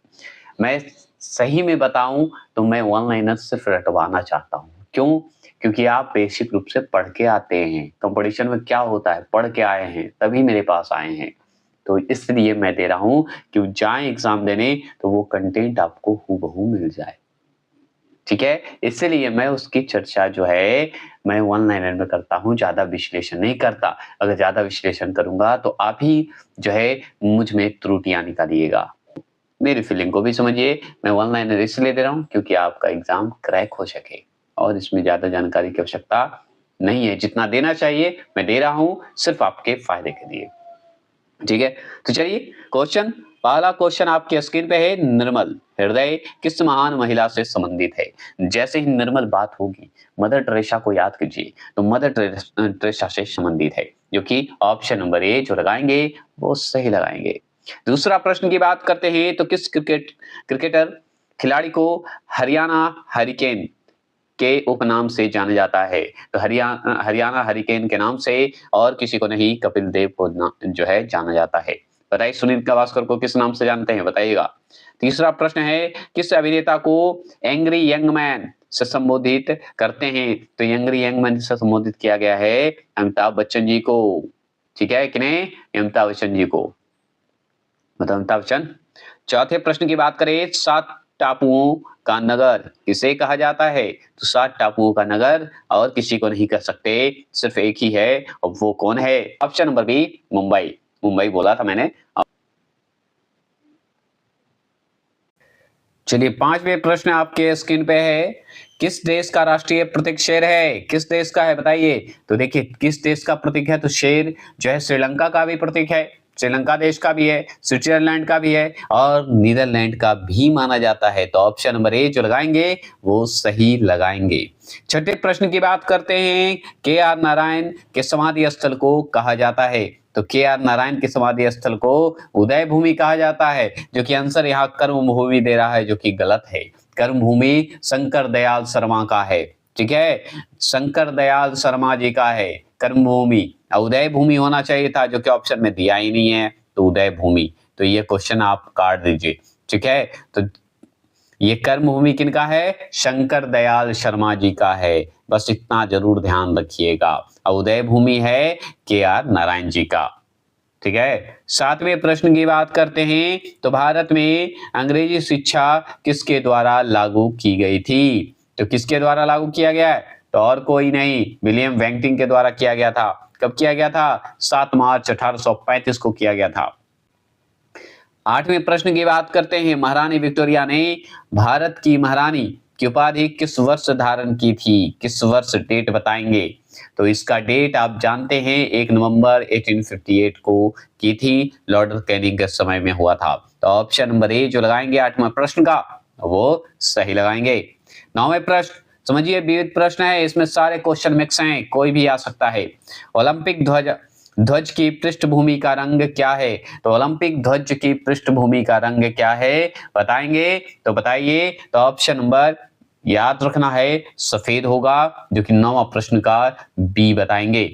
मैं सही में बताऊं तो मैं वन लाइनर सिर्फ रटवाना चाहता हूं। क्यों? क्योंकि आप बेसिक रूप से पढ़ के आते हैं। कंपटीशन में क्या होता है, पढ़ के आए हैं तभी मेरे पास आए हैं। तो इसलिए मैं दे रहा हूं कि जाएं एग्जाम देने तो वो कंटेंट आपको हूबहू मिल जाए। ठीक है, इसलिए मैं उसकी चर्चा जो है मैं वन लाइनर में करता हूँ, ज्यादा विश्लेषण नहीं करता। अगर ज्यादा विश्लेषण करूंगा तो आप ही जो है मुझ में त्रुटियां निकालिएगा। मेरी फीलिंग को भी समझिए। मैं वन लाइनर इसलिए दे रहा हूँ क्योंकि आपका एग्जाम क्रैक हो सके, और इसमें ज्यादा जानकारी की आवश्यकता नहीं है। जितना देना चाहिए मैं दे रहा हूँ, सिर्फ आपके फायदे के लिए। ठीक है, तो चलिए क्वेश्चन, पहला क्वेश्चन आपके स्क्रीन पे है। निर्मल हृदय किस महान महिला से संबंधित है? जैसे ही निर्मल बात होगी, मदर टेरेसा को याद कीजिए, तो मदर टेरेसा से संबंधित है, जो कि ऑप्शन नंबर ए जो लगाएंगे वो सही लगाएंगे। दूसरा प्रश्न की बात करते हैं, तो किस क्रिकेटर खिलाड़ी को हरियाणा हरिकेन के उपनाम से जाना जाता है? तो हरियाणा हरिकेन के नाम से और किसी को नहीं, कपिल देव को जो है जाना जाता है। बताइए सुनील गावस्कर को किस नाम से जानते हैं, बताइएगा। तीसरा प्रश्न है, किस अभिनेता को एंग्री यंग मैन से संबोधित करते हैं? तो एंग्री यंग मैन से संबोधित किया गया है अमिताभ बच्चन जी को। ठीक है, किन्हें? अमिताभ बच्चन जी को। मतलब अमिताभ बच्चन। चौथे प्रश्न की बात करें, 7 टापुओं का नगर किसे कहा जाता है? तो 7 टापुओं का नगर और किसी को नहीं कह सकते, सिर्फ एक ही है, और वो कौन है? Option number B, Mumbai. Mumbai बोला था मैंने। चलिए, 5वें प्रश्न आपके स्क्रीन पे है। किस देश का राष्ट्रीय प्रतीक शेर है? किस देश का है बताइए। तो देखिए, किस देश का प्रतीक है, तो शेर जो है श्रीलंका का भी प्रतीक है, श्रीलंका देश का भी है, स्विट्जरलैंड का भी है, और नीदरलैंड का भी माना जाता है। तो ऑप्शन नंबर ए जो लगाएंगे वो सही लगाएंगे। छठे प्रश्न की बात करते हैं, के आर नारायण के समाधि स्थल को कहा जाता है? तो के आर नारायण के समाधि स्थल को उदय भूमि कहा जाता है, जो कि आंसर यहाँ कर्म भूमि दे रहा है, जो कि गलत है। कर्म भूमि शंकर दयाल शर्मा का है। ठीक है, शंकर दयाल शर्मा जी का है कर्म भूमि। उदय भूमि होना चाहिए था, जो कि ऑप्शन में दिया ही नहीं है, तो उदय भूमि। तो ये क्वेश्चन आप काट दीजिए। ठीक है, तो ये कर्म भूमि किनका है? शंकर दयाल शर्मा जी का है। बस इतना जरूर ध्यान रखिएगा। उदय भूमि है के आर नारायण जी का। ठीक है, 7वें प्रश्न की बात करते हैं, तो भारत में अंग्रेजी शिक्षा किसके द्वारा लागू की गई थी? तो किसके द्वारा लागू किया गया है? तो और कोई नहीं, विलियम बेंटिंक के द्वारा किया गया था। कब किया गया था? 7 मार्च 1835 को किया गया था। 8वें प्रश्न की बात करते हैं, महारानी विक्टोरिया ने भारत की महारानी की उपाधि किस वर्ष धारण की थी? किस वर्ष? डेट बताएंगे। तो इसका डेट आप जानते हैं, 1 नवंबर 1858 को की थी, लॉर्ड कैनिंग के समय में हुआ था। तो ऑप्शन नंबर ए जो लगाएंगे 8वें प्रश्न का, वो सही लगाएंगे। 9वें प्रश्न समझिए, विविध प्रश्न है, इसमें सारे क्वेश्चन मिक्स हैं, कोई भी आ सकता है। ओलंपिक ध्वज की पृष्ठभूमि का रंग क्या है? तो ओलंपिक ध्वज की पृष्ठभूमि का रंग क्या है, बताएंगे? तो बताइए। तो ऑप्शन नंबर याद रखना है, सफेद होगा, जो कि 9वां प्रश्न का बी बताएंगे।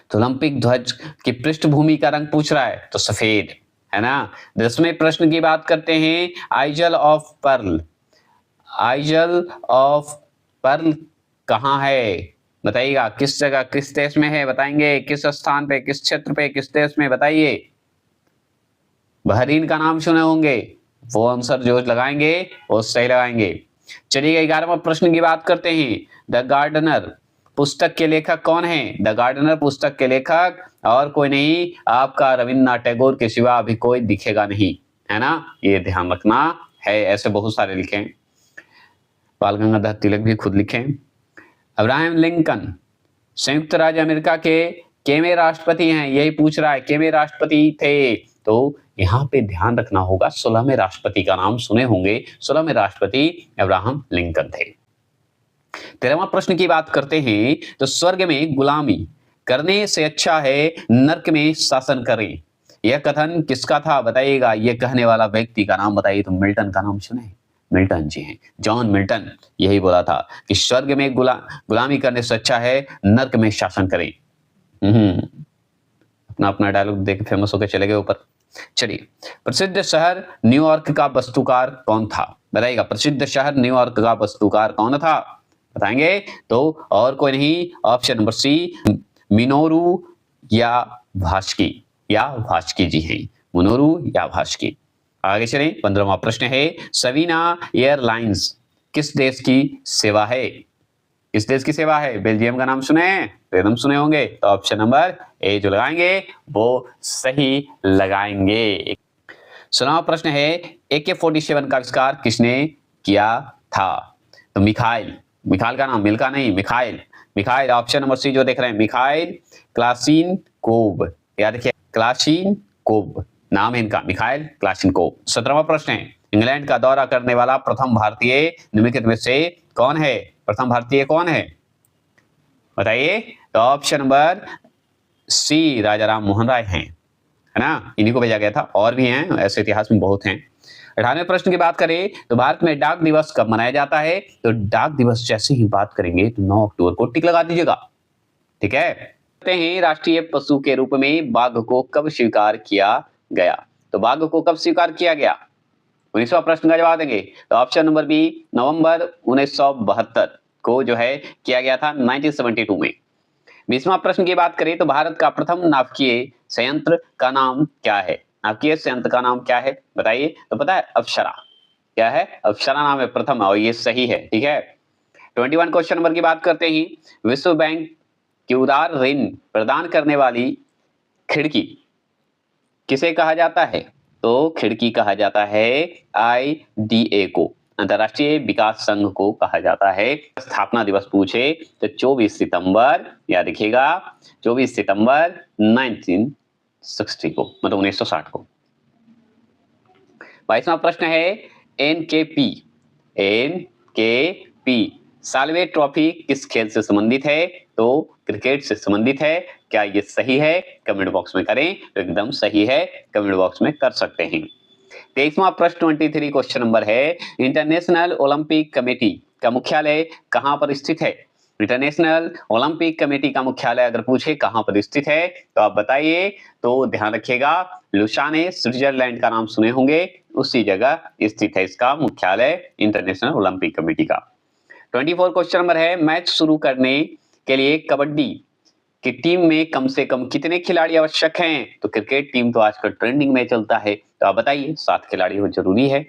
तो ओलंपिक ध्वज की पृष्ठभूमि का रंग पूछ रहा है, तो सफेद है ना। 10वें प्रश्न की बात करते हैं, Aizawl of pearl. Aizawl of pearl कहाँ है, बताइएगा। किस जगह, किस देश में है, बताएंगे। किस स्थान पे, किस क्षेत्र पे, किस देश में, बताइए। बहरीन का नाम सुने होंगे, वो आंसर जो लगाएंगे वो सही लगाएंगे। चलिए, 11वां प्रश्न की बात करते हैं, द गार्डनर पुस्तक के लेखक कौन है? द गार्डनर पुस्तक के लेखक और कोई नहीं, आपका रविन्द्रनाथ टैगोर के सिवा अभी कोई दिखेगा नहीं, है ना। ये ध्यान रखना है, ऐसे बहुत सारे लिखे हैं, बाल गंगाधर तिलक भी खुद लिखे। अब्राहम लिंकन संयुक्त राज्य अमेरिका के केवें राष्ट्रपति हैं? यही पूछ रहा है, केवें राष्ट्रपति थे? तो यहाँ पे ध्यान रखना होगा, 16वें राष्ट्रपति का नाम सुने होंगे, 16वें राष्ट्रपति अब्राहम लिंकन थे। 13वां प्रश्न की बात करते हैं, तो स्वर्ग में गुलामी करने से अच्छा है नर्क में शासन करें, यह कथन किसका था, बताइएगा। यह कहने वाला व्यक्ति का नाम बताइए। तो मिल्टन का नाम सुने, मिल्टन जी हैं, जॉन मिल्टन। यही बोला था कि स्वर्ग में गुलामी करने से अच्छा है नर्क में शासन करें। अपना अपना डायलॉग देख फेमस होकर चले गए ऊपर। चलिए, प्रसिद्ध शहर न्यूयॉर्क का वास्तुकार कौन था, बताइएगा। प्रसिद्ध शहर न्यूयॉर्क का वास्तुकार कौन था, बताएंगे। तो और कोई नहीं, ऑप्शन नंबर सी, मिनोरू या भास्की, या भास्की जी हैं, मिनोरू या भास्की। आगे चलें, 15वां प्रश्न है, सवीना एयरलाइंस किस देश की सेवा है? किस देश की सेवा है? बेल्जियम का नाम सुने हैं? तो एकदम सुने होंगे, तो ऑप्शन नंबर ए जो लगाएंगे वो सही लगाएंगे। 16वां प्रश्न है, AK-47 का आविष्कार किसने किया था? तो मिखाइल, मिखाइल का नाम मिल्का नहीं, Mikhail, Mikhail option number C जो देख रहे हैं, मिखाइल क्लाशिनकोव, याद रखिए क्लाशिनकोव नाम है इनका, मिखाइल क्लाशिनकोव। 17वां प्रश्न है, इंग्लैंड का दौरा करने वाला प्रथम भारतीय निम्नलिखित में से कौन है? प्रथम भारतीय कौन है बताइए? तो ऑप्शन नंबर सी राजा राम मोहन राय हैं, है ना, इन्हीं को भेजा गया था, और भी हैं ऐसे, इतिहास में बहुत हैं। 18वें प्रश्न की बात करें तो भारत में डाक दिवस कब मनाया जाता है? तो डाक दिवस जैसे ही बात करेंगे तो 9 अक्टूबर को टिक लगा दीजिएगा, ठीक है। कहते हैं राष्ट्रीय पशु के रूप में बाघ को कब स्वीकार किया गया? तो बाघ को कब स्वीकार किया गया? 19वां प्रश्न का जवाब देंगे तो ऑप्शन नंबर बी नवंबर 1972 को जो है किया गया था, 1972 में। 20वां प्रश्न की बात करें तो भारत का प्रथम नाभिकीय संयंत्र का नाम क्या है? नाभिकीय संयंत्र का नाम क्या है बताइए? तो पता है, अप्सरा। क्या है? अप्सरा नाम है प्रथम, और ये सही है, ठीक है। 21 क्वेश्चन नंबर की बात करते हैं, विश्व बैंक की उदार ऋण प्रदान करने वाली खिड़की किसे कहा जाता है? तो खिड़की कहा जाता है IDA को, अंतरराष्ट्रीय विकास संघ को कहा जाता है। स्थापना दिवस पूछे तो 24 सितंबर, याद रखिएगा 24 सितंबर 1960 को, मतलब 1960 को। 22वां प्रश्न है, NKP साल्वे ट्रॉफी किस खेल से संबंधित है? तो क्रिकेट से संबंधित है। क्या ये सही है? कमेंट बॉक्स में करें, तो एकदम सही है, कमेंट बॉक्स में कर सकते हैं। 23वां प्रश्न 23 क्वेश्चन नंबर है, इंटरनेशनल ओलंपिक कमेटी का मुख्यालय कहां पर स्थित है? इंटरनेशनल ओलंपिक कमेटी का मुख्यालय अगर पूछे कहां पर स्थित है तो आप बताइए। तो ध्यान रखिएगा, लुसाने स्विट्जरलैंड का नाम सुने होंगे, उसी जगह स्थित है इसका मुख्यालय इंटरनेशनल ओलंपिक कमेटी का। 24 क्वेश्चन नंबर है, मैच शुरू करने के लिए कबड्डी कि टीम में कम से कम कितने खिलाड़ी आवश्यक हैं? तो क्रिकेट टीम तो आजकल ट्रेंडिंग में चलता है, तो आप बताइए 7 खिलाड़ी हो जरूरी है।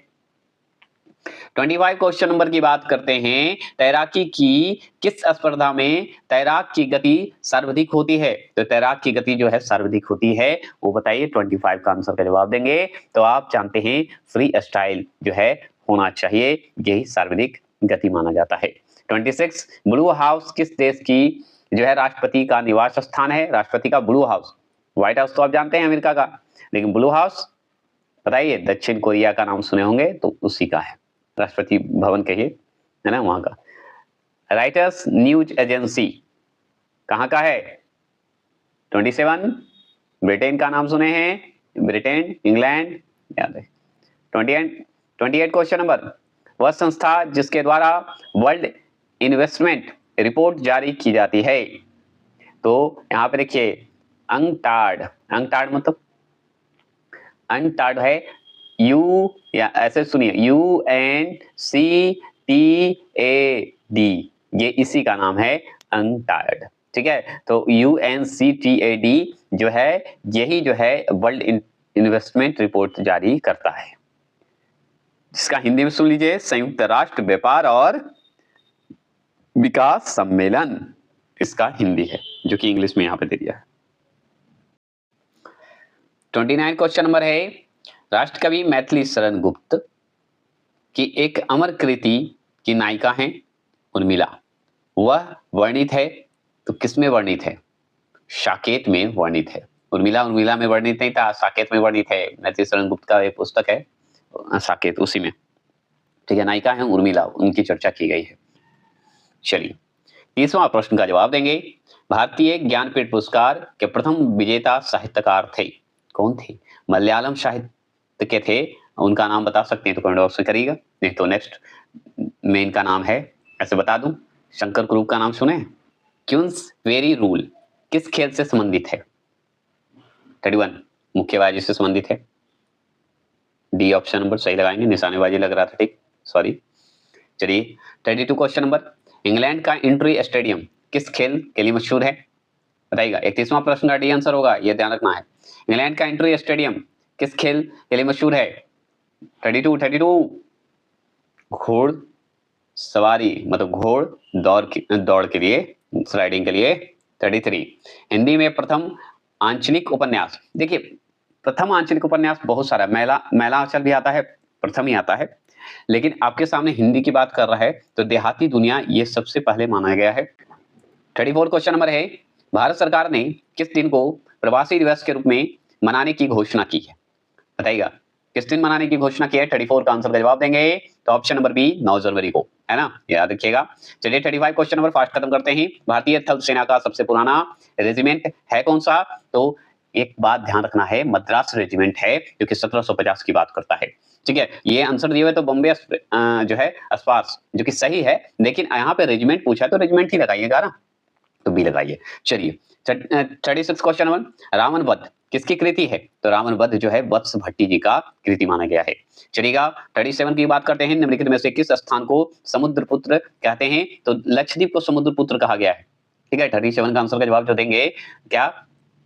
25 क्वेश्चन नंबर की बात करते हैं, तैराकी की किस स्पर्धा में तैराक की गति सर्वाधिक होती है? तो तैराक की गति जो है सर्वाधिक होती है, वो बताइए। 25 का आंसर का जवाब देंगे तो आप जानते हैं फ्री स्टाइल जो है होना चाहिए, यही सर्वाधिक गति माना जाता है। 26 ब्लू हाउस किस देश की जो है राष्ट्रपति का निवास स्थान है? राष्ट्रपति का ब्लू हाउस, व्हाइट हाउस तो आप जानते हैं अमेरिका का, लेकिन ब्लू हाउस बताइए, दक्षिण कोरिया का नाम सुने होंगे, तो उसी का है, राष्ट्रपति भवन कहिए, है ना, वहां का। राइटर्स न्यूज एजेंसी कहां का है? 27 ब्रिटेन का नाम सुने हैं, ब्रिटेन, इंग्लैंड, याद है। 28 क्वेश्चन नंबर, वह संस्था जिसके द्वारा वर्ल्ड इन्वेस्टमेंट रिपोर्ट जारी की जाती है? तो यहां पे देखिए अंकटाड, अंकटाड मतलब अंकटाड है यू, या ऐसे सुनिए UNCTAD, ये इसी का नाम है अंकटाड, ठीक है। तो UNCTAD जो है यही जो है वर्ल्ड इन्वेस्टमेंट रिपोर्ट जारी करता है, जिसका हिंदी में सुन लीजिए, संयुक्त राष्ट्र व्यापार और विकास सम्मेलन, इसका हिंदी है, जो कि इंग्लिश में यहां पे दे दिया है। 29 क्वेश्चन नंबर है, राष्ट्रकवि मैथिली शरण गुप्त की एक अमर कृति की नायिका हैं उर्मिला, वह वर्णित है, तो किसमें वर्णित है? साकेत में वर्णित है। उर्मिला उर्मिला में वर्णित नहीं था, साकेत में वर्णित है। मैथिली शरण गुप्त का एक पुस्तक है साकेत, उसी में, ठीक है। नायिका है उर्मिला, उनकी चर्चा की गई है। चलिए 30वां प्रश्न का जवाब देंगे, भारतीय ज्ञानपीठ पुरस्कार के प्रथम विजेता साहित्यकार थे, कौन थे? मलयालम साहित्य के थे, उनका नाम बता सकते हैं तो कमेंट बॉक्स में करिएगा, नहीं तो नेक्स्ट में इनका नाम है, ऐसे बता दूं, शंकर कुरूप का नाम सुने? क्यूंस वेरी रूल किस खेल से संबंधित है? 31 मुक्केबाजी से संबंधित है। डी ऑप्शन नंबर सही लगाएंगे, निशानेबाजी लग रहा था, ठीक, सॉरी। चलिए 32 क्वेश्चन नंबर, इंग्लैंड का इंट्री स्टेडियम किस खेल के लिए मशहूर है? बताइएगा। 31वां प्रश्न का डी आंसर होगा, यह ध्यान रखना है। इंग्लैंड का इंट्री स्टेडियम किस खेल के लिए मशहूर है? 32 घोड़ सवारी मतलब घोड़ दौड़ के लिए, राइडिंग के लिए। 33 हिंदी में प्रथम आंचलिक उपन्यास। देखिए प्रथम आंचलिक उपन्यास बहुत सारा, मैला आंचल भी आता है, प्रथम ही आता है, लेकिन आपके सामने हिंदी की बात कर रहा है तो देहाती दुनिया ये सबसे पहले माना गया है। 34 क्वेश्चन नंबर है, भारत सरकार ने किस दिन को प्रवासी दिवस के रूप में मनाने की घोषणा की है? बताइएगा किस दिन मनाने की घोषणा की है? 34 का आंसर का जवाब देंगे तो ऑप्शन नंबर बी 9 जनवरी को, है ना, याद रखिएगा। चलिए 35 क्वेश्चन नंबर फास्ट खत्म करते हैं। भारतीय थल सेना का सबसे पुराना रेजिमेंट है कौन सा? तो एक बात ध्यान रखना है, मद्रास रेजिमेंट है जो कि 1750 की बात करता है। ठीक है, ये आंसर दिए हुए तो बॉम्बे जो है अस्पास, जो कि सही है, लेकिन यहाँ पे रेजिमेंट पूछा है तो रेजिमेंट ही लगाइएगा ना, तो बी लगाइए। चलिए 36 क्वेश्चन नंबर, रावण वध किसकी कृति है? तो रावण वध जो है वत्स भट्टी जी का कृति माना गया है। चलिएगा 37 की बात करते हैं, निम्नलिखित में से किस स्थान को समुद्रपुत्र कहते हैं? तो लक्षद्वीप को समुद्रपुत्र कहा गया है। ठीक है, 37 का आंसर का जवाब जो देंगे क्या?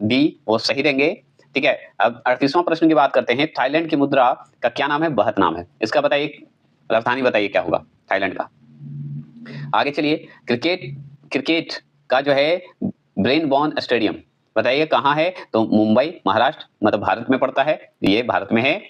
बी, वो सही देंगे। ठीक है, अब 38वां प्रश्न की बात करते हैं, थाईलैंड की मुद्रा का क्या नाम है? बहत नाम है। इसका बताइए, राजधानी बताइए क्या होगा थाईलैंड का। आगे चलिए, क्रिकेट का जो है ब्रेनबॉर्न स्टेडियम बताइए कहाँ है? तो मुंबई महाराष्ट्र, मतलब भारत में पड़ता है, ये भारत में है।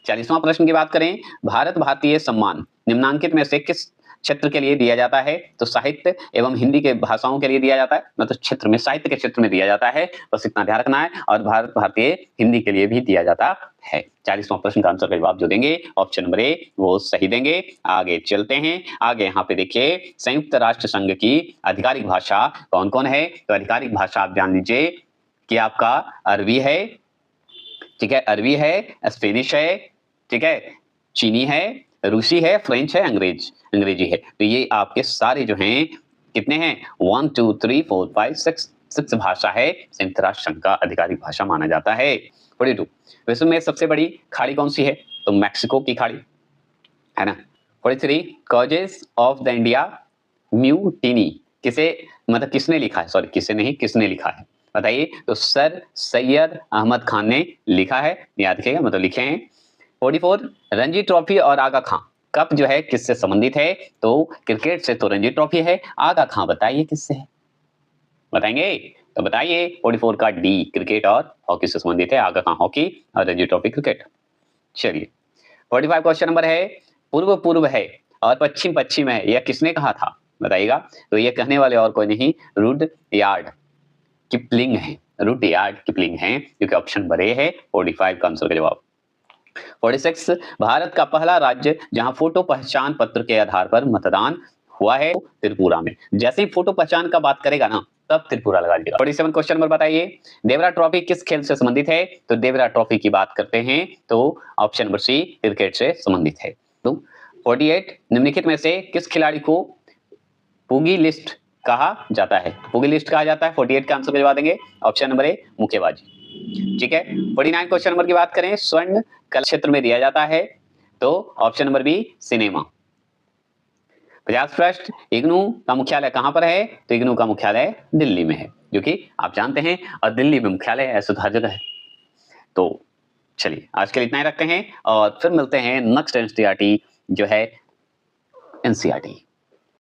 40वां प्रश्न की बात करें, भारत भारतीय सम्मान निम्नांकित में से किस क्षेत्र के लिए दिया जाता है? तो साहित्य एवं हिंदी के भाषाओं के लिए दिया जाता है, मतलब क्षेत्र में, साहित्य के क्षेत्र में दिया जाता है, बस इतना ध्यान रखना है। और भारत भारतीय हिंदी के लिए भी दिया जाता है। 40वां प्रश्न का आंसर का जवाब जो देंगे ऑप्शन नंबर ए वो सही देंगे। आगे चलते हैं, आगे यहाँ पे देखिए, संयुक्त राष्ट्र संघ की आधिकारिक भाषा कौन कौन है? तो आधिकारिक भाषा आप जान लीजिए कि आपका अरबी है, ठीक है, अरबी है, स्पेनिश है, ठीक है, चीनी है, रूसी है, फ्रेंच है, अंग्रेजी है। तो ये आपके सारे जो हैं कितने हैं? 1 2 3 4 5 6 भाषा है, संयुक्त राष्ट्र संघ का आधिकारिक भाषा माना जाता है। 42 विश्व में सबसे बड़ी खाड़ी कौन सी है? तो मैक्सिको की खाड़ी, है ना। 43 causes of the India mutiny किसे, मतलब किसने लिखा है? सॉरी, किसे नहीं, किसने लिखा है बताइए? तो सर सैयद अहमद खान ने लिखा है, याद रखिएगा, मतलब लिखे हैं। 44 रणजी ट्रॉफी और आगा खां कप जो है किससे संबंधित है? तो क्रिकेट से तो रणजी ट्रॉफी है, आगा खां बताइए किससे है? बताएंगे? तो बताइए 44 का डी, क्रिकेट और हॉकी से संबंधित है, आगा खां हॉकी और रणजी ट्रॉफी क्रिकेट। चलिए 45 क्वेश्चन नंबर है, पूर्व पूर्व है और पश्चिम पश्चिम है, यह किसने कहा था? बताइएगा। तो ये कहने वाले और कोई नहीं, रुडयार्ड किपलिंग है, रुडयार्ड किपलिंग है, क्योंकि ऑप्शन नंबर ए है 45 का आंसर का जवाब। 46 भारत का पहला राज्य जहां फोटो पहचान पत्र के आधार पर मतदान हुआ है, त्रिपुरा में। जैसे ही फोटो पहचान का बात करेगा ना, तब त्रिपुरा लगा दीजिएगा। 47 क्वेश्चन नंबर बताइए, देवरा ट्रॉफी किस खेल से संबंधित है? तो देवरा ट्रॉफी की बात करते हैं तो ऑप्शन नंबर सी क्रिकेट से संबंधित है। तो 48 निम्नलिखित में से किस खिलाड़ी को पुगी लिस्ट कहा जाता है? पुगी लिस्ट कहा जाता है, 48 का आंसर का जवाब देंगे ऑप्शन नंबर ए मुक्केबाजी। ठीक है, 49 क्वेश्चन नंबर की बात करें, स्वर्ण कला क्षेत्र में दिया जाता है, तो ऑप्शन नंबर बी सिनेमा। 50 प्रश्न, इग्नू का मुख्यालय कहां पर है? तो इग्नू का मुख्यालय दिल्ली में है, जो कि आप जानते हैं, और दिल्ली में मुख्यालय ऐसे तो हर जगह है। तो चलिए आज के लिए इतना ही रखते हैं और फिर मिलते हैं नेक्स्ट एनसीईआरटी जो है एनसीईआरटी।